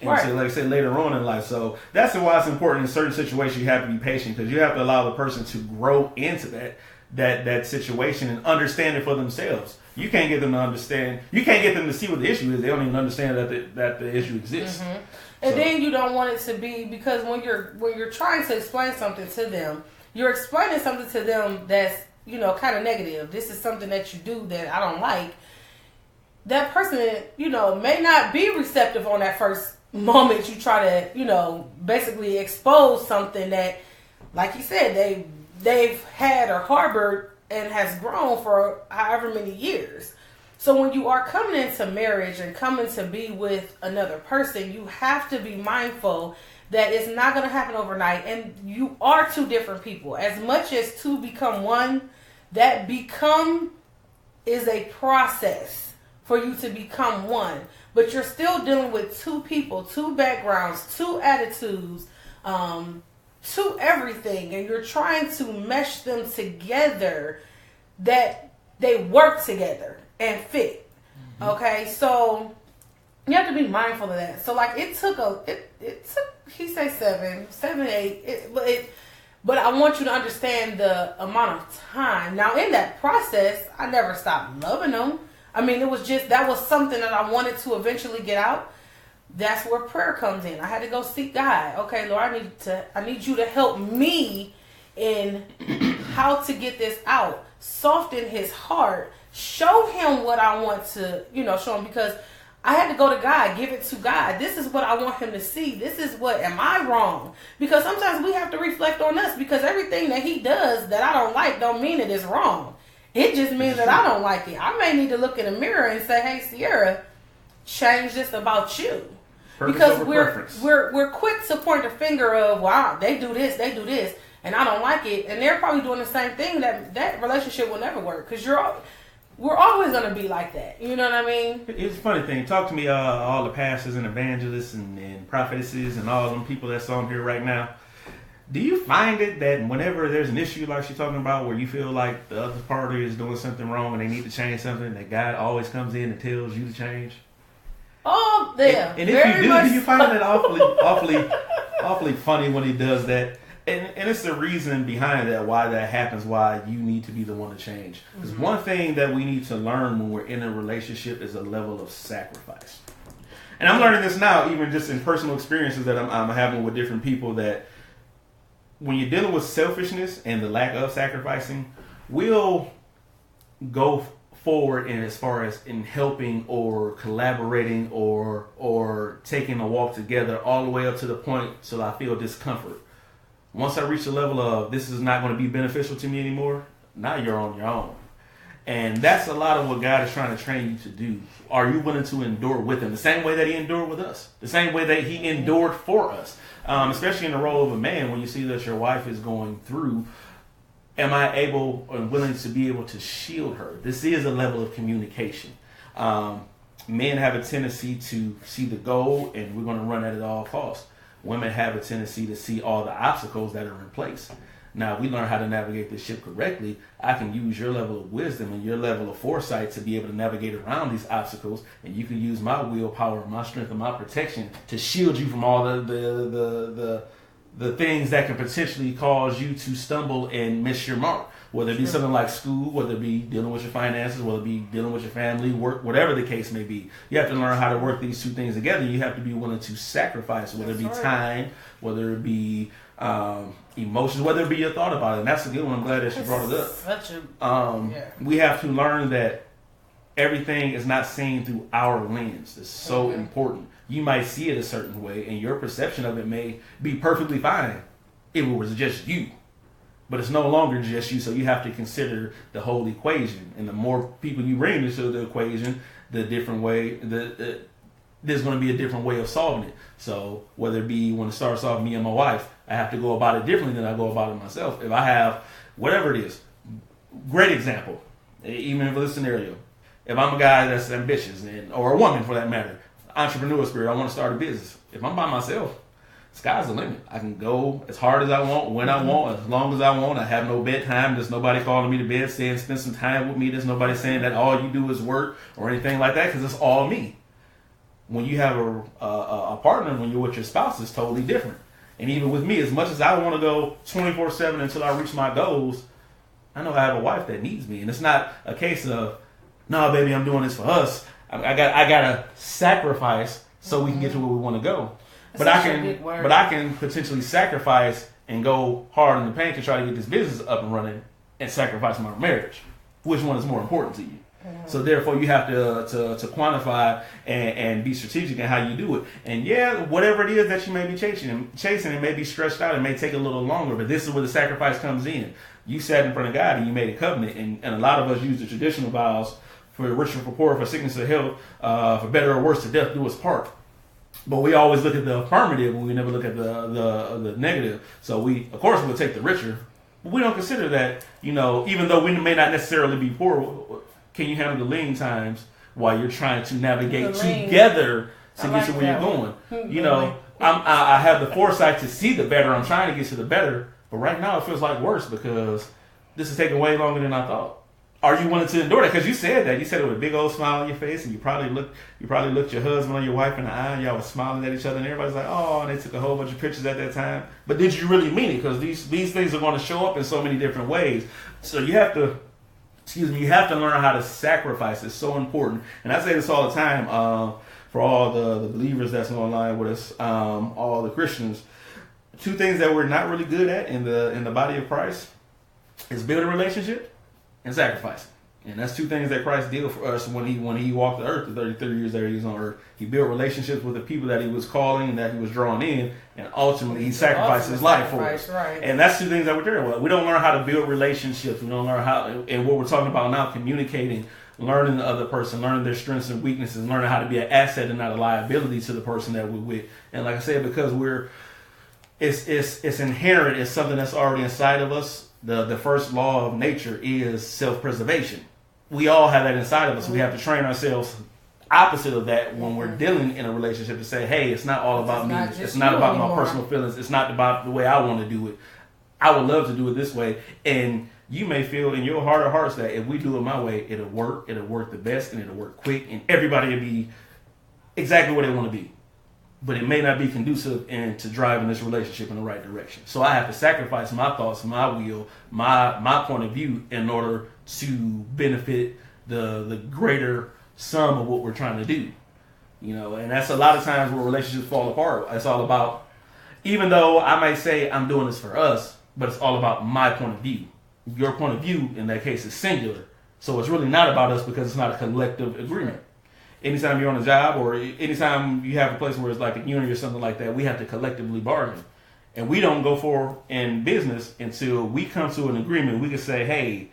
And so, like I said, later on in life. So that's why it's important in certain situations you have to be patient because you have to allow the person to grow into that situation and understand it for themselves. You can't get them to understand. You can't get them to see what the issue is. They don't even understand that the issue exists. Mm-hmm. And then you don't want it to be because when you're trying to explain something to them, you're explaining something to them that's, kind of negative. This is something that you do that I don't like. That person, may not be receptive on that first moment you try to, basically expose something that, like you said, they've had or harbored and has grown for however many years. So when you are coming into marriage and coming to be with another person, you have to be mindful that it's not going to happen overnight, and you are two different people. As much as two become one, that become is a process for you to become one. But you're still dealing with two people, two backgrounds, two attitudes, two everything, and you're trying to mesh them together that they work together and fit. Mm-hmm. Okay, so you have to be mindful of that. So like it took he say 7, 8, but I want you to understand the amount of time. Now in that process, I never stopped loving them. I mean, it was just, that was something that I wanted to eventually get out. That's where prayer comes in. I had to go seek God. Okay, Lord, I need you to help me in how to get this out. Soften his heart. Show him what I want to, show him, because I had to go to God, give it to God. This is what I want him to see. This is what, am I wrong? Because sometimes we have to reflect on us, because everything that he does that I don't like don't mean it is wrong. It just means that I don't like it. I may need to look in the mirror and say, hey, Sierra, change this about you. Because we're quick to point the finger of, wow, they do this, and I don't like it. And they're probably doing the same thing. That relationship will never work, because we're always going to be like that. You know what I mean? It's a funny thing. Talk to me, all the pastors and evangelists and prophetesses and all them people that's on here right now. Do you find it that whenever there's an issue like she's talking about where you feel like the other party is doing something wrong and they need to change something, that God always comes in and tells you to change? Oh, yeah. And if you do you find it awfully funny when he does that? And it's the reason behind that, why that happens, why you need to be the one to change. Because one thing that we need to learn when we're in a relationship is a level of sacrifice. And I'm learning this now, even just in personal experiences that I'm having with different people, that when you're dealing with selfishness and the lack of sacrificing, we'll go forward in as far as in helping or collaborating or taking a walk together all the way up to the point so I feel discomfort. Once I reach the level of this is not going to be beneficial to me anymore, now you're on your own. And that's a lot of what God is trying to train you to do. Are you willing to endure with him? The same way that he endured with us. The same way that he endured for us. Especially in the role of a man, when you see that your wife is going through, am I able and willing to be able to shield her? This is a level of communication. Men have a tendency to see the goal, and we're going to run at it all costs. Women have a tendency to see all the obstacles that are in place. Now, if we learn how to navigate this ship correctly, I can use your level of wisdom and your level of foresight to be able to navigate around these obstacles, and you can use my willpower, my strength, and my protection to shield you from all the things that can potentially cause you to stumble and miss your mark. Whether it be something like school, whether it be dealing with your finances, whether it be dealing with your family, work, whatever the case may be. You have to learn how to work these two things together. You have to be willing to sacrifice, whether it be time, whether it be emotions, whether it be your thought about it. And that's a good one. I'm glad that you brought it up. We have to learn that everything is not seen through our lens. It's so important. You might see it a certain way, and your perception of it may be perfectly fine if it was just you. But it's no longer just you, so you have to consider the whole equation. And the more people you bring into the equation, the different way, there's going to be a different way of solving it. So whether it be when it starts off me and my wife, I have to go about it differently than I go about it myself. If I have, whatever it is, great example, even for this scenario, if I'm a guy that's ambitious, or a woman for that matter, entrepreneur spirit, I want to start a business. If I'm by myself, sky's the limit. I can go as hard as I want, when I want, as long as I want. I have no bedtime. There's nobody calling me to bed saying, spend some time with me. There's nobody saying that all you do is work or anything like that, because it's all me. When you have a partner, when you're with your spouse, it's totally different. And even with me, as much as I want to go 24/7 until I reach my goals, I know I have a wife that needs me. And it's not a case of, no, baby, I'm doing this for us. I gotta sacrifice so we can get to where we want to go. But I can potentially sacrifice and go hard in the paint to try to get this business up and running and sacrifice my marriage. Which one is more important to you? So therefore, you have to quantify and be strategic in how you do it. And yeah, whatever it is that you may be chasing, it may be stretched out. It may take a little longer, but this is where the sacrifice comes in. You sat in front of God and you made a covenant, and a lot of us use the traditional vows for richer, for poor, for sickness or health, for better or worse, to death do us part. But we always look at the affirmative and we never look at the negative. So we, of course, we'll take the richer, but we don't consider that, even though we may not necessarily be poor, can you handle the lean times while you're trying to navigate together to get to where you're going? I have the foresight to see the better. I'm trying to get to the better, but right now it feels like worse because this is taking way longer than I thought. Are you willing to endure that? Because you said that. You said it with a big old smile on your face, and you probably looked your husband or your wife in the eye, and y'all was smiling at each other, and everybody's like, oh, and they took a whole bunch of pictures at that time. But did you really mean it? Because these things are going to show up in so many different ways. So you have to learn how to sacrifice. It's so important. And I say this all the time for all the believers that's online with us, all the Christians. Two things that we're not really good at in the body of Christ is building relationship and sacrificing. And that's two things that Christ did for us when he walked the earth, the 33 years that he was on earth. He built relationships with the people that he was calling and that he was drawing in, and ultimately he sacrificed his life for us. Right. And that's two things that we're doing. Well, we don't learn how to build relationships. We don't learn how, and what we're talking about now, communicating, learning the other person, learning their strengths and weaknesses, learning how to be an asset and not a liability to the person that we're with. And like I said, because it's inherent, it's something that's already inside of us. The first law of nature is self-preservation. We all have that inside of us. We have to train ourselves opposite of that when we're dealing in a relationship to say, hey, it's not all about me. It's not about my personal feelings. It's not about the way I want to do it. I would love to do it this way. And you may feel in your heart of hearts that if we do it my way, it'll work. It'll work the best and it'll work quick. And everybody will be exactly where they want to be. But it may not be conducive to driving this relationship in the right direction. So I have to sacrifice my thoughts, my will, my point of view in order to benefit the greater sum of what we're trying to do. And that's a lot of times where relationships fall apart. It's all about, even though I might say I'm doing this for us, but it's all about my point of view. Your point of view in that case is singular. So it's really not about us because it's not a collective agreement. Anytime you're on a job or anytime you have a place where it's like a union or something like that, we have to collectively bargain. And we don't go forward in business until we come to an agreement. We can say, hey,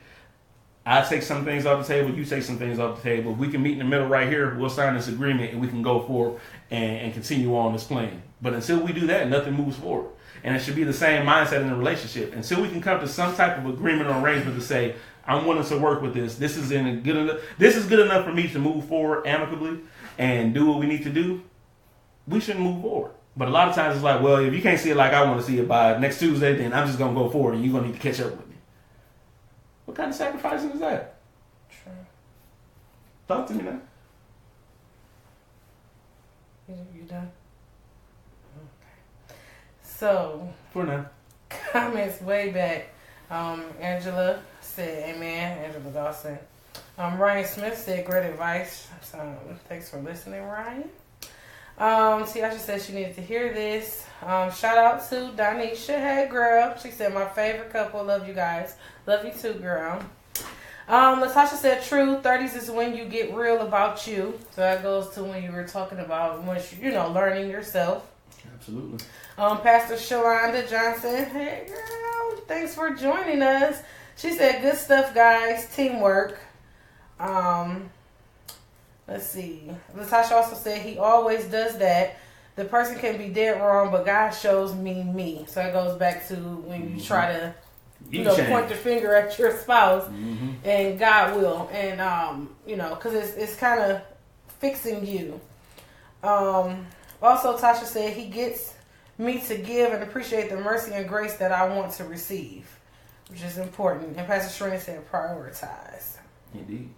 I take some things off the table, you take some things off the table. We can meet in the middle right here. We'll sign this agreement and we can go forward and continue on this plan. But until we do that, nothing moves forward. And it should be the same mindset in a relationship. Until we can come to some type of agreement or arrangement to say, I'm willing to work with this. This is good enough. This is good enough for me to move forward amicably and do what we need to do. We shouldn't move forward. But a lot of times it's like, well, if you can't see it like I want to see it by next Tuesday, then I'm just going to go forward and you're going to need to catch up with me. What kind of sacrificing is that? True. Talk to me now. You done? Okay. So, For now. Comments way back. Angela said, amen. Angela Dawson. Ryan Smith said, great advice. So, thanks for listening, Ryan. Tiasha said she needed to hear this. Shout out to Donisha. Hey, girl. She said, my favorite couple. Love you guys. Love you too, girl. Latasha said, true. 30s is when you get real about you. So that goes to when you were talking about once you learning yourself. Absolutely. Pastor Shalonda Johnson. Hey, girl. Thanks for joining us. She said, good stuff, guys. Teamwork. Let's see. Latasha also said he always does that. The person can be dead wrong, but God shows me. So it goes back to when you try to, point your finger at your spouse, and God will, and because it's kind of fixing you. Also, Tasha said he gets me to give and appreciate the mercy and grace that I want to receive, which is important. And Pastor Shrina said prioritize. Indeed.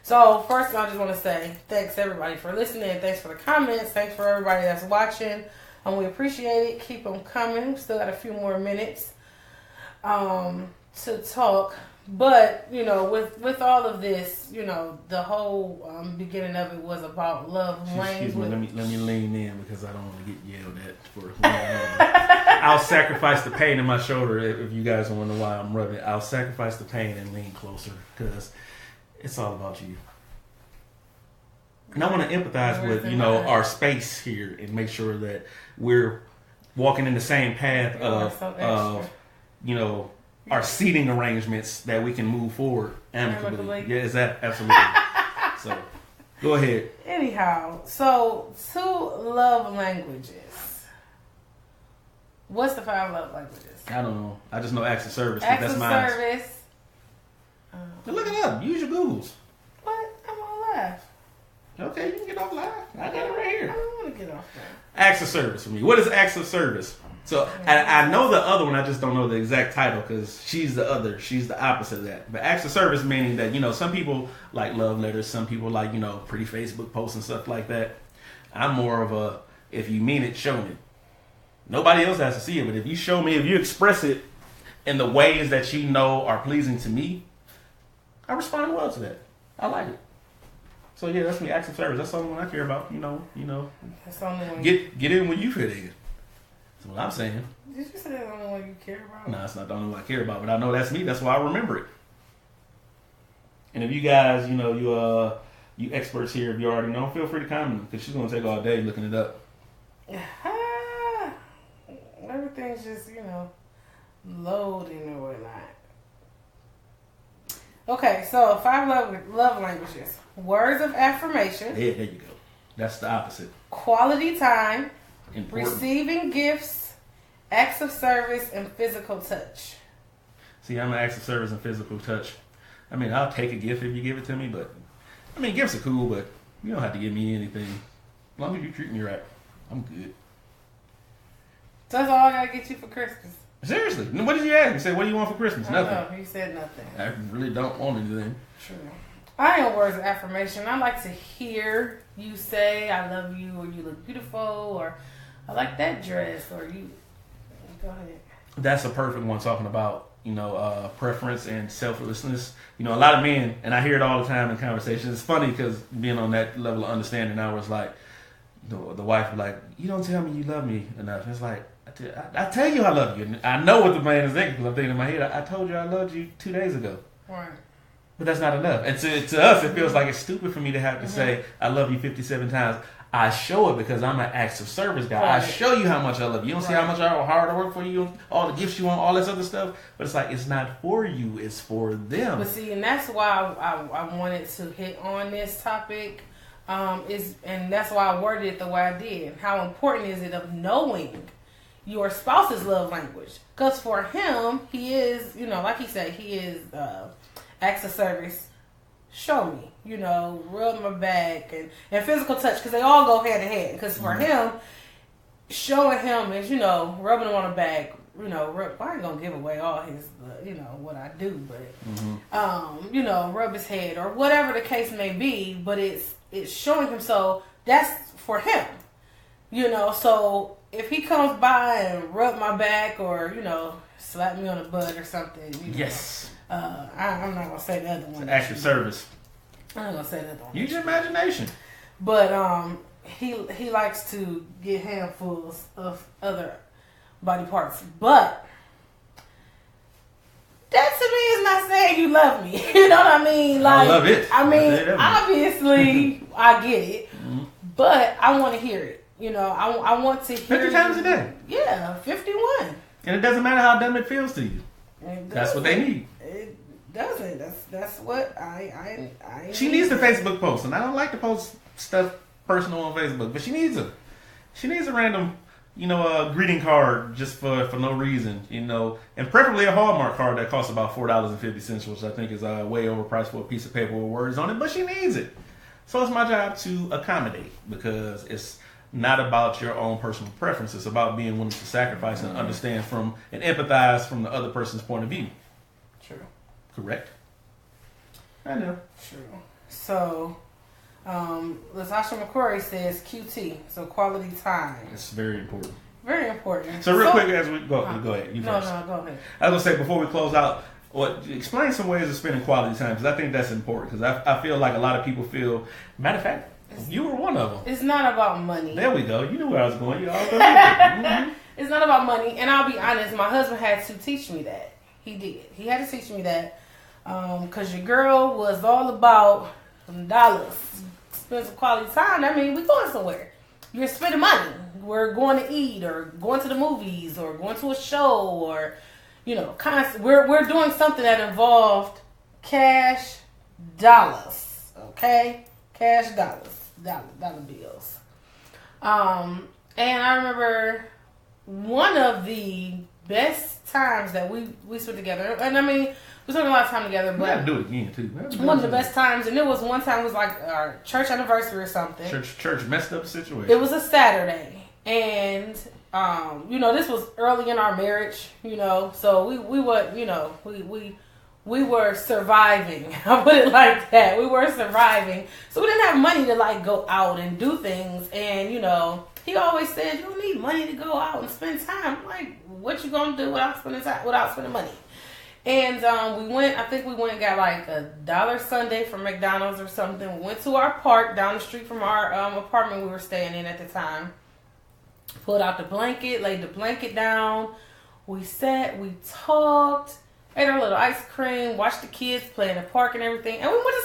So, first, I just want to say thanks, everybody, for listening. Thanks for the comments. Thanks for everybody that's watching. We appreciate it. Keep them coming. We still got a few more minutes to talk. But, with all of this, the whole beginning of it was about love language. Excuse me, let me lean in because I don't want to get yelled at for I'll sacrifice the pain in my shoulder if you guys wonder why I'm rubbing it. I'll sacrifice the pain and lean closer because it's all about you. And I want to empathize with, our space here and make sure that we're walking in the same path of our seating arrangements that we can move forward amicably. Yeah, is that absolutely. So, go ahead. Anyhow, so 2 love languages. What's the 5 love languages? I don't know. I just know acts of service. Acts of service. Look it up. Use your Googles. What? I'm on live. Okay, you can get off live. I got it right here. I don't want to get off live. Acts of service for me. What is acts of service? So I know the other one. I just don't know the exact title because she's the other. She's the opposite of that. But acts of service meaning that some people like love letters. Some people like pretty Facebook posts and stuff like that. I'm more of a if you mean it, show me. Nobody else has to see it, but if you show me, if you express it in the ways that you know are pleasing to me, I respond well to that. I like it. So yeah, that's me. Acts of service. That's the only one I care about. That's the only one. Get in when you fit in. That's what I'm saying. Did you say that's the only one you care about? No, it's not the only one I care about, but I know that's me. That's why I remember it. And if you guys, you experts here, if you already know, feel free to comment because she's gonna take all day looking it up. Everything's just loading or whatnot. Okay, so 5 love languages. Words of affirmation. Yeah, there you go. That's the opposite. Quality time. Important. Receiving gifts. Acts of service and physical touch. See, I'm an acts of service and physical touch. I mean, I'll take a gift if you give it to me, but gifts are cool, but you don't have to give me anything. As long as you treat me right, I'm good. So that's all I gotta get you for Christmas. Seriously, what did you ask? You said, what do you want for Christmas? Nothing. No, you said nothing. I really don't want anything. True. I ain't words of affirmation. I like to hear you say, I love you, or you look beautiful, or I like that dress, or you. Go ahead. That's a perfect one talking about, preference and selflessness. A lot of men, and I hear it all the time in conversations. It's funny because being on that level of understanding now, it's like, the wife was like, you don't tell me you love me enough. It's like, I tell you I love you. And I know what the man is thinking because I'm thinking in my head, I told you I loved you 2 days ago. Right. But that's not enough. And to us, it feels like it's stupid for me to have to say, I love you 57 times. I show it because I'm an acts of service guy. Right. I show you how much I love you. You don't see how much hard I work for you, all the gifts you want, all this other stuff. But it's like, it's not for you, it's for them. But see, and that's why I wanted to hit on this topic. And that's why I worded it the way I did. How important is it of knowing your spouse's love language? Because for him, he is, like he said, he is acts of service. Show me, rub my back and physical touch, because they all go hand in hand. Because for him, showing him is, rubbing him on the back, I ain't gonna give away all his, what I do, but, rub his head or whatever the case may be, but it's showing him. So that's for him, so if he comes by and rub my back or, slap me on the butt or something. You know. Yes. I'm not gonna say the other one. Act of service. I'm not gonna say the other one. Use your imagination. But he likes to get handfuls of other body parts. But that to me is not saying you love me. You know what I mean? Like, I love it. I mean, obviously, I get it, but I want to hear it. You know, I want to hear 50 times a day. Yeah, 51. And it doesn't matter how dumb it feels to you. That's what they need. It doesn't. That's what I She needs the Facebook post, and I don't like to post stuff personal on Facebook, but she needs a random, greeting card just for no reason, and preferably a Hallmark card that costs about $4.50, which I think is way overpriced for a piece of paper with words on it, but she needs it. So it's my job to accommodate, because it's not about your own personal preference. It's about being willing to sacrifice and understand and empathize from the other person's point of view. True. Correct? I know. True. So, Latasha McCrory says QT, so quality time. It's very important. Very important. So real quick, as we go ahead. You first. No, go ahead. I was gonna say, before we close out, explain some ways of spending quality time, because I think that's important. Because I feel like a lot of people feel. Matter of fact, you were one of them. It's not about money. There we go. You knew where I was going. Mm-hmm. It's not about money, and I'll be honest. My husband had to teach me that. He did. He had to teach me that, because your girl was all about some dollars. Spend some quality time. I mean, we going somewhere. You're spending money. We're going to eat, or going to the movies, or going to a show, or we're doing something that involved cash, dollars. Okay, cash, dollars. Dollar bills. And I remember one of the best times that we spent together, and I mean, we spent a lot of time together, but we gotta do it again too. One of the best times, and it was one time, it was like our church anniversary or something. Church messed up the situation. It was a Saturday, and this was early in our marriage, so we were surviving. I'll put it like that. We were surviving. So we didn't have money to go out and do things. And, he always said, you don't need money to go out and spend time. I'm like, what you going to do without spending money? And we went and got a $1 sundae from McDonald's or something. We went to our park down the street from our apartment we were staying in at the time. Pulled out the blanket, laid the blanket down. We sat, we talked. Ate our little ice cream, watched the kids play in the park and everything, and we went to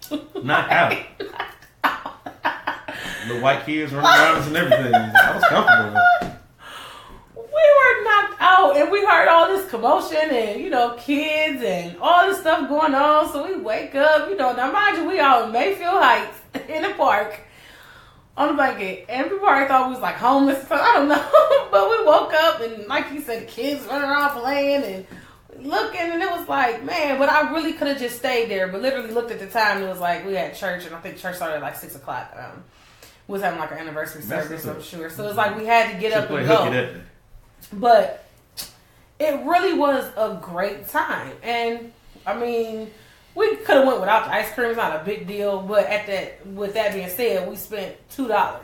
sleep. Knocked out. The white kids running around us and everything. I was comfortable. We were knocked out, and we heard all this commotion and, kids and all this stuff going on. So we wake up, now mind you, we out in Mayfield Heights in the park on the blanket. And people probably thought we was homeless. So I don't know. But we woke up, and like he said, the kids running around playing and looking, and it was man, but I really could have just stayed there, but literally looked at the time, and it was we had church, and I think church started at 6 o'clock. We was having an anniversary service, I'm sure. So it's we had to get up and go. But it really was a great time. And I mean, we could have went without the ice cream, it's not a big deal, but with that being said, we spent $2.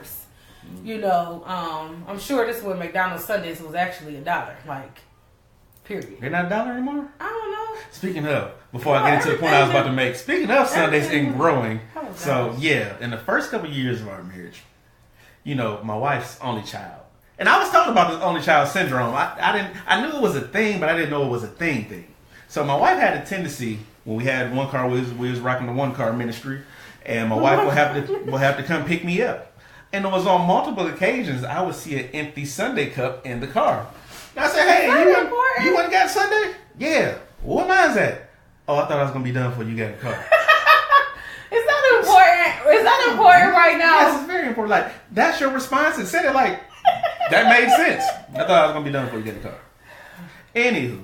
I'm sure this is when McDonald's Sundays was actually $1. Period. They're not $1 anymore? I don't know. Speaking of, before I get into the point I was about to make, speaking of Sundays and growing, so yeah, in the first couple of years of our marriage, my wife's only child. And I was told about this only child syndrome. I knew it was a thing, but I didn't know it was a thing. So my wife had a tendency, when we had one car, we was rocking the one car ministry, and my wife will have to come pick me up. And it was on multiple occasions I would see an empty Sunday cup in the car. I said, hey, you went and got Sunday? Yeah. What mine's at? Oh, I thought I was going to be done before you got in the car. It's not important. It's not important right now. Yes, it's very important. That's your response, and said it that made sense. I thought I was going to be done before you get in the car. Anywho.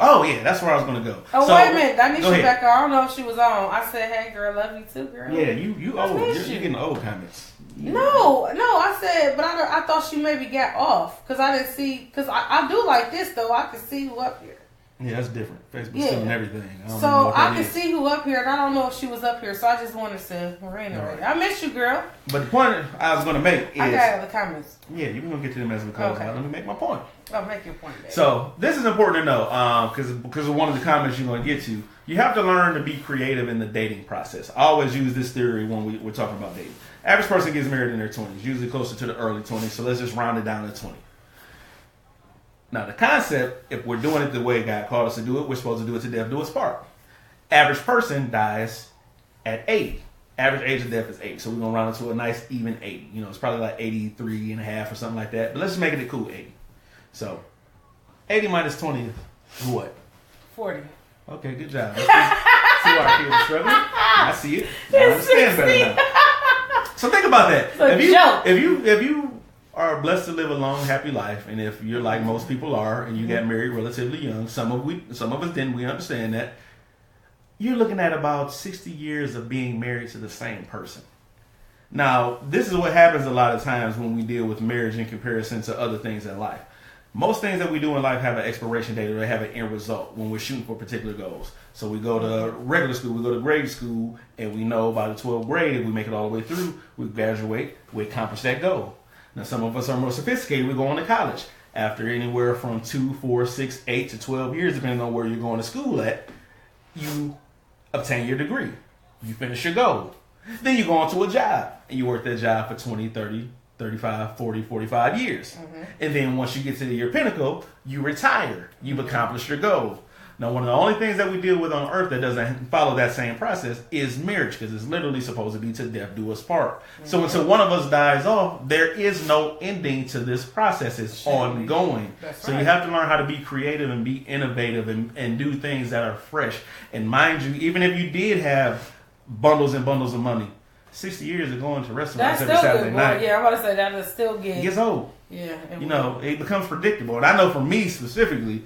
Oh, yeah, that's where I was going to go. Oh, so, wait a minute. I need you back on. I don't know if she was on. I said, hey, girl, love you too, girl. Yeah, you old. You're getting old comments. No, I said, but I thought she maybe got off, because I didn't see, because I do like this, though. I can see who up here. Yeah, that's different. Facebook's Yeah. stealing everything. So I can see who up here, and I don't know if she was up here, so I just wanted to reiterate. I miss you, girl. But the point I was going to make is... I got other comments. Yeah, you're going to get to them as we close out. Let me make my point. Oh, make your point, baby. So, this is important to know, because of one of the comments you're going to get to. You have to learn to be creative in the dating process. I always use this theory when we're talking about dating. Average person gets married in their 20s, usually closer to the early 20s, so let's just round it down to 20. Now, the concept, if we're doing it the way God called us to do it, we're supposed to do it to death, do us part. Average person dies at 80. Average age of death is 80. So we're going to round it to a nice even 80. You know, it's probably like 83 and a half or something like that. But let's just make it cool 80. So 80 minus 20 is what? 40. Okay, good job. See why our kids are struggling? I see it. I understand better now. So think about that. If you are blessed to live a long, happy life, and if you're like most people are, and you got married relatively young, some of us didn't. We understand that. You're looking at about 60 years of being married to the same person. Now, this is what happens a lot of times when we deal with marriage in comparison to other things in life. Most things that we do in life have an expiration date, or they have an end result when we're shooting for particular goals. So we go to regular school, we go to grade school, and we know by the 12th grade, if we make it all the way through, we graduate, we accomplish that goal. Now, some of us are more sophisticated. We go on to college. After anywhere from 2, 4, 6, 8 to 12 years, depending on where you're going to school at, you obtain your degree. You finish your goal. Then you go on to a job, and you work that job for 20, 30, 35, 40, 45 years. Mm-hmm. And then once you get to your pinnacle, you retire. You've accomplished your goal. Now, one of the only things that we deal with on earth that doesn't follow that same process is marriage, because it's literally supposed to be to death do us part. Mm-hmm. So until one of us dies off, there is no ending to this process. It's ongoing. So you have to learn how to be creative and be innovative and do things that are fresh. And mind you, even if you did have bundles and bundles of money, 60 years of going to restaurants every Saturday night. Yeah, I'm about to say that is still good. It gets old. Yeah. It becomes predictable. And I know for me specifically,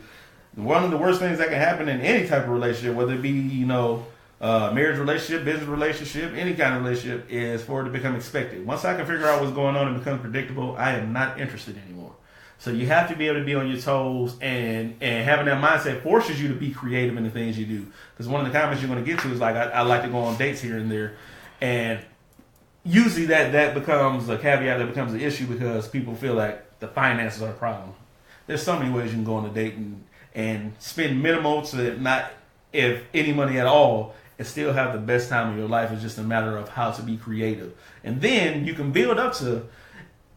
one of the worst things that can happen in any type of relationship, whether it be, marriage relationship, business relationship, any kind of relationship, is for it to become expected. Once I can figure out what's going on and become predictable, I am not interested anymore. So you have to be able to be on your toes, and having that mindset forces you to be creative in the things you do. Because one of the comments you're going to get to is like, I like to go on dates here and there. And usually that becomes a caveat, that becomes an issue because people feel like the finances are a problem. There's so many ways you can go on a date and spend minimal to not, if any money at all, and still have the best time of your life. It's just a matter of how to be creative. And then you can build up to,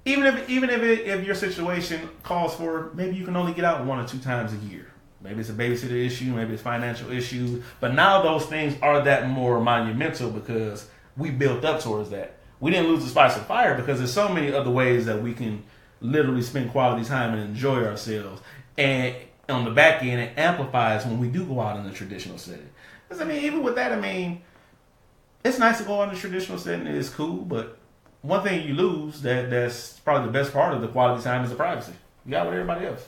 even if your situation calls for, maybe you can only get out 1 or 2 times a year. Maybe it's a babysitter issue, maybe it's financial issue. But now those things are that more monumental because we built up towards that. We didn't lose the spice of fire because there's so many other ways that we can literally spend quality time and enjoy ourselves. And on the back end, it amplifies when we do go out in the traditional setting. Because, even with that, it's nice to go out in the traditional setting. It's cool, but one thing you lose that's probably the best part of the quality time is the privacy. You got with everybody else.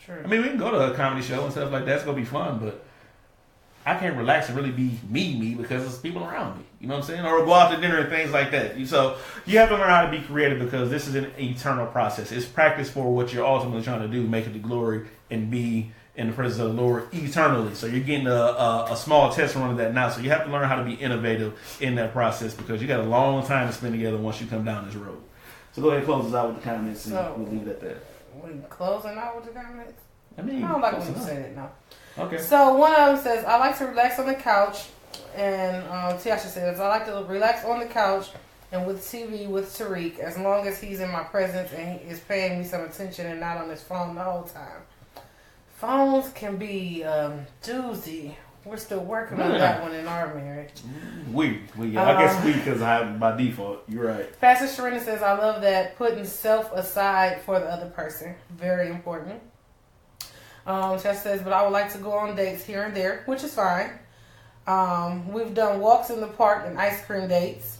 Sure. We can go to a comedy show and stuff like that. It's going to be fun, but I can't relax and really be me because there's people around me. You know what I'm saying? Or go out to dinner and things like that. So you have to learn how to be creative because this is an eternal process. It's practice for what you're ultimately trying to do, make it to glory and be in the presence of the Lord eternally. So you're getting a small test run of that now. So you have to learn how to be innovative in that process because you got a long time to spend together once you come down this road. So go ahead and close us out with the comments and we'll leave it at that. We closing out with the comments? I don't like when you say that now. Okay. So one of them says, I like to relax on the couch. And Tiasha says, I like to relax on the couch and with TV with Tariq as long as he's in my presence and he is paying me some attention and not on his phone the whole time. Phones can be doozy. We're still working on that one in our marriage. We I guess we because I by default. You're right. Pastor Sharina says, I love that putting self aside for the other person. Very important. Tess says, but I would like to go on dates here and there, which is fine. We've done walks in the park and ice cream dates.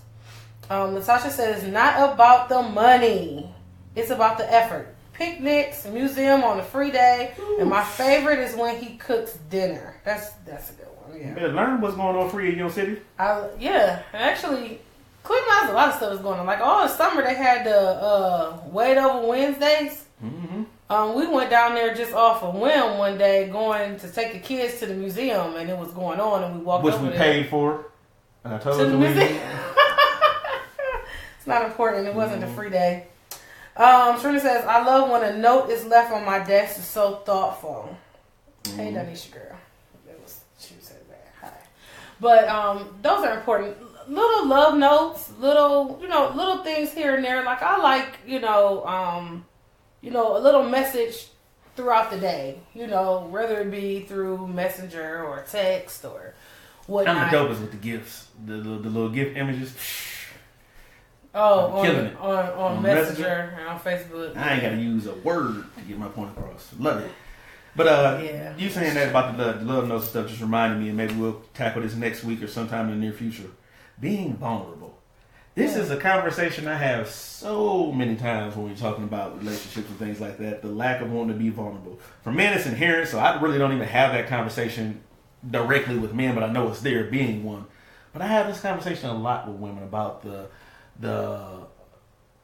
Natasha says, not about the money. It's about the effort. Picnics, museum on a free day. Oof. And my favorite is when he cooks dinner. That's a good one. Yeah. You better learn what's going on free in your city. Actually, Cleveland has a lot of stuff that's going on. Like all the summer they had the Wait Over Wednesdays. Mm-hmm. We went down there just off a whim one day, going to take the kids to the museum, and it was going on, and we walked which over we there. paid for. And I told To you the we museum. It's not important. It wasn't a free day. Trina says, I love when a note is left on my desk. It's so thoughtful. Hey, Danisha girl. She said that. Hi. But those are important. Little love notes, little things here and there. Like I like, a little message throughout the day. Whether it be through Messenger or text or whatnot. I'm the dopest with the gifts, the little gift images. Oh, killing it. On Messenger and on Facebook. I ain't got to use a word to get my point across. Love it. But you saying that about the love notes and stuff just reminded me, and maybe we'll tackle this next week or sometime in the near future. Being vulnerable. This is a conversation I have so many times when we're talking about relationships and things like that. The lack of wanting to be vulnerable. For men, it's inherent, so I really don't even have that conversation directly with men, but I know it's there being one. But I have this conversation a lot with women about the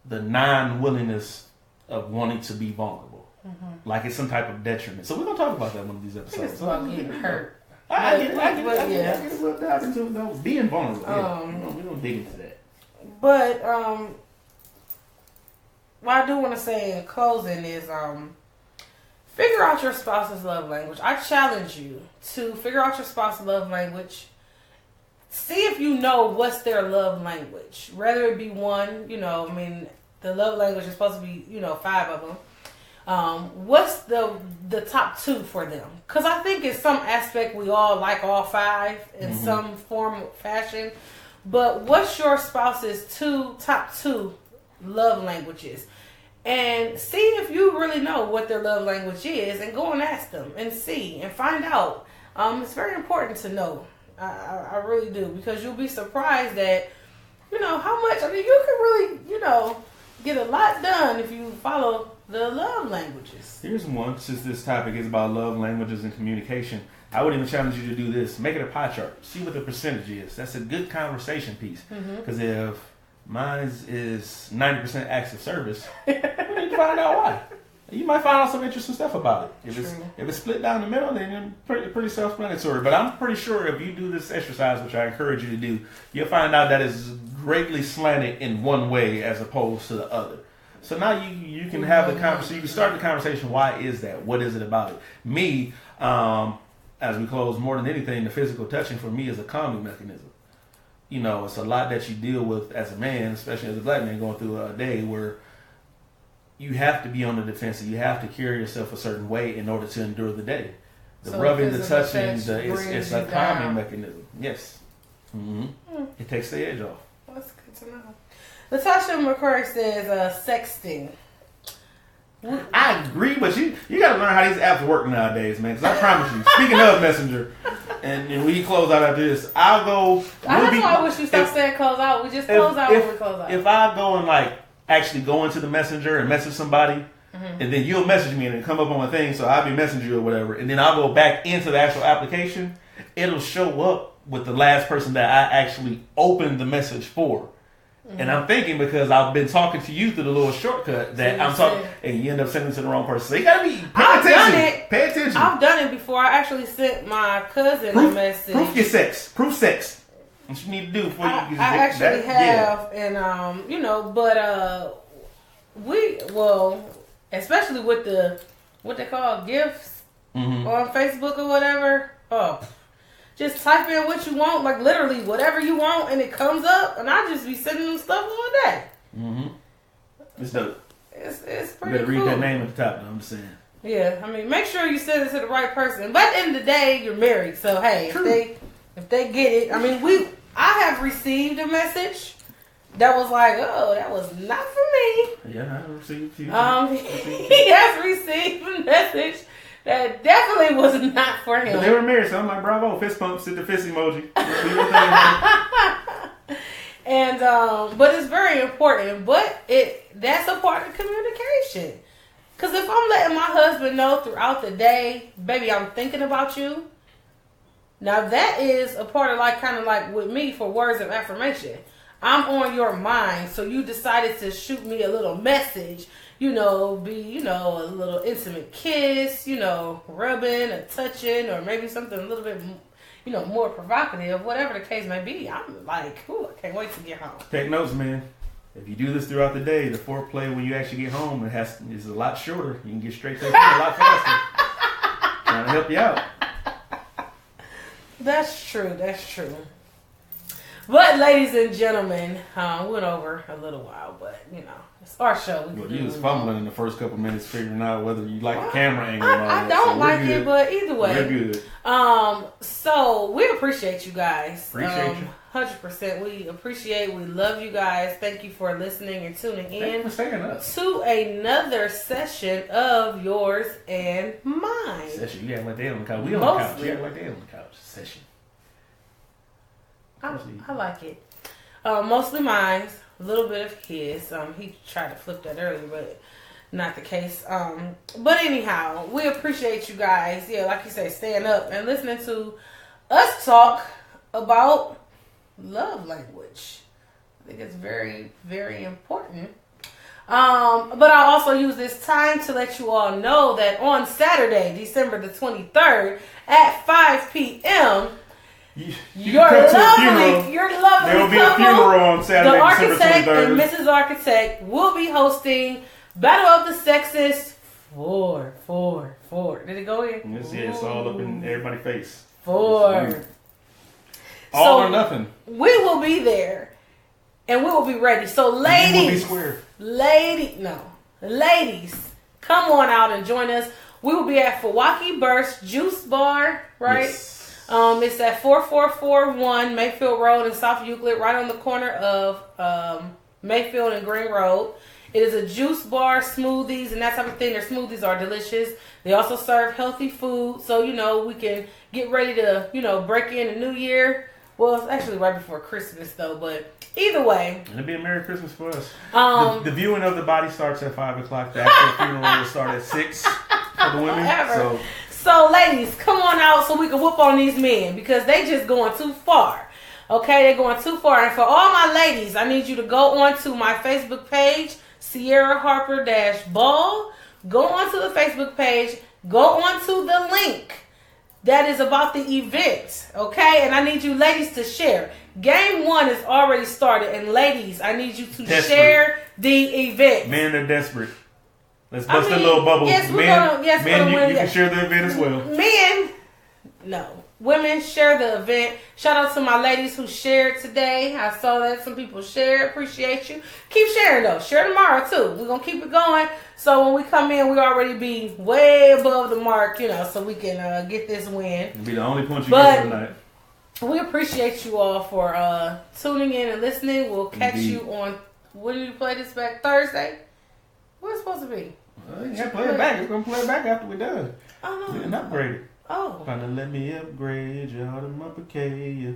non-willingness of wanting to be vulnerable. Mm-hmm. Like it's some type of detriment. So we're going to talk about that in one of these episodes. I think it's about getting hurt. I get it. We'll dive into being vulnerable. We're going to dig into that. But what I do want to say in closing is figure out your spouse's love language. I challenge you to figure out your spouse's love language. See if you know what's their love language. Whether it be one, the love language is supposed to be, 5 of them. What's the top 2 for them? Because I think in some aspect we all like all 5 in some form or fashion. But what's your spouse's top 2 love languages? And see if you really know what their love language is, and go and ask them and see and find out. It's very important to know. I really do, because you'll be surprised at, how much. You can really, get a lot done if you follow the love languages. Here's one, since this topic is about love languages and communication. I would even challenge you to do this. Make it a pie chart. See what the percentage is. That's a good conversation piece. Because if mine is 90% acts of service, we need to find out why. You might find out some interesting stuff about it. If it's split down the middle, then it's pretty self-explanatory. But I'm pretty sure if you do this exercise, which I encourage you to do, you'll find out that it's greatly slanted in one way as opposed to the other. So now you can have the conversation. You can start the conversation. Why is that? What is it about it? Me, as we close, more than anything, the physical touching for me is a calming mechanism. It's a lot that you deal with as a man, especially as a black man going through a day where you have to be on the defensive. You have to carry yourself a certain way in order to endure the day. The rubbing, the touching, it's a calming mechanism. Yes. It takes the edge off. That's good to know. Latasha McCurry says sexting. I agree, but you got to learn how these apps work nowadays, man. Because I promise you, speaking of Messenger, and we close out after this, I'll go. That's why I wish you stopped saying close out. We just close out when we close out. If I go and actually go into the Messenger and message somebody, and then you'll message me and it'll come up on my thing, so I'll be messaging you or whatever, and then I'll go back into the actual application, it'll show up with the last person that I actually opened the message for. And I'm thinking, because I've been talking to you through the little shortcut that I'm talking, and you end up sending it to the wrong person. So you gotta pay attention. I've done it before. I actually sent my cousin a message. Proof your sex. Proof sex. What you need to do before you get I actually have, and especially with what they call gifts on Facebook or whatever. Just type in what you want, like literally whatever you want, and it comes up, and I just be sending them stuff all day. It's dope. It's pretty You better read that name at the top, though, I'm just saying. Yeah, make sure you send it to the right person. But at the end of the day, you're married, so hey, if they get it, I have received a message that was like, oh, that was not for me. Yeah, I received you. He has received a message that definitely was not for him. But they were married, so I'm like, bravo, fist pump, sit the fist emoji. And but it's very important. But that's a part of communication. Because if I'm letting my husband know throughout the day, baby, I'm thinking about you. Now that is a part of kind of with me for words of affirmation. I'm on your mind, so you decided to shoot me a little message, be, a little intimate kiss, rubbing or touching, or maybe something a little bit, more provocative, whatever the case may be. I'm like, ooh, I can't wait to get home. Take notes, man. If you do this throughout the day, the foreplay when you actually get home is a lot shorter. You can get straight to the point a lot faster. Trying to help you out. That's true. But, ladies and gentlemen, we went over a little while, but, it's our show. You was fumbling in the first couple minutes figuring out whether you like the camera angle or not. I don't like it, but either way. We're good. So, we appreciate you guys. Appreciate you. 100%. We love you guys. Thank you for listening and tuning in. Thank you for staying up. To another session of Yours and Mine. Session. You act like they on the couch. We on the couch. You act like they on the couch. Session. I like it. Mostly mine. A little bit of his. He tried to flip that earlier, but not the case. But anyhow, we appreciate you guys. Yeah, like you say, staying up and listening to us talk about love language. I think it's very, very important. But I also use this time to let you all know that on Saturday, December the 23rd at 5 p.m., your lovely there will be a funeral on Saturday, the architect December 23rd. and Mrs. Architect will be hosting Battle of the Sexes 4. Did it go in? It's all up in everybody's face. 4. All or nothing. We will be there, and we will be ready. So, ladies, ladies, come on out and join us. We will be at Fawaki Burst Juice Bar, right? Yes. It's at 4441 Mayfield Road in South Euclid, right on the corner of Mayfield and Green Road. It is a juice bar, smoothies, and that type of thing. Their smoothies are delicious. They also serve healthy food, so, we can get ready to, break in the new year. Well, it's actually right before Christmas, though, but either way. It'll be a Merry Christmas for us. The viewing of the body starts at 5 o'clock. The actual funeral will start at 6 for the women. So, ladies, come on out so we can whoop on these men because they just going too far. Okay, they're going too far. And for all my ladies, I need you to go on to my Facebook page, Sierra Harper-Ball. Go on to the Facebook page. Go on to the link that is about the event. Okay, and I need you ladies to share. Game 1 is already started. And ladies, I need you to share the event. Men are desperate. Let's bust a little bubble. Yes, men, you can share the event as well. Men, no. Women, share the event. Shout out to my ladies who shared today. I saw that some people shared. Appreciate you. Keep sharing, though. Share tomorrow, too. We're going to keep it going. So when we come in, we already be way above the mark, so we can get this win. It'll be the only point you get for the night. We appreciate you all for tuning in and listening. We'll catch you on, when do you play this back? Thursday? What's it supposed to be? You can't play it back. It's going to play it back after we're done. Oh, no. We didn't upgrade it. Oh. Trying to let me upgrade you, all them uppercase.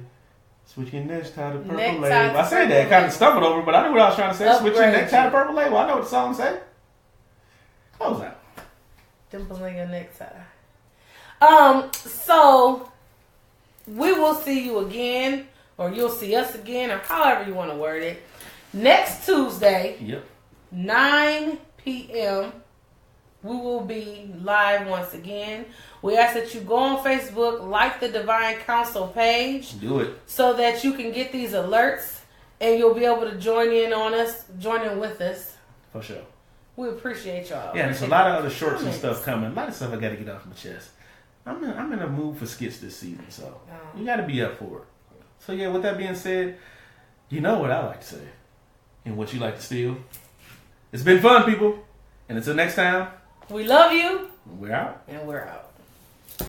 Switch your necktie to purple Necktie label. to I said that, kind of stumbled over, but I knew what I was trying to say. Upgrade Switch your necktie you. to purple label. I know what the song say. Close out. Dimples in your necktie. So we will see you again, or you'll see us again, or however you want to word it. Next Tuesday, 9 p.m., we will be live once again. We ask that you go on Facebook, like the Divine Council page. Do it. So that you can get these alerts and you'll be able to join in with us. For sure. We appreciate y'all. Yeah, there's a lot of other shorts and stuff coming. A lot of stuff I got to get off my chest. I'm in a mood for skits this season, so you got to be up for it. So yeah, with that being said, you know what I like to say and what you like to steal. It's been fun, people. And until next time. We love you. We're out. And we're out.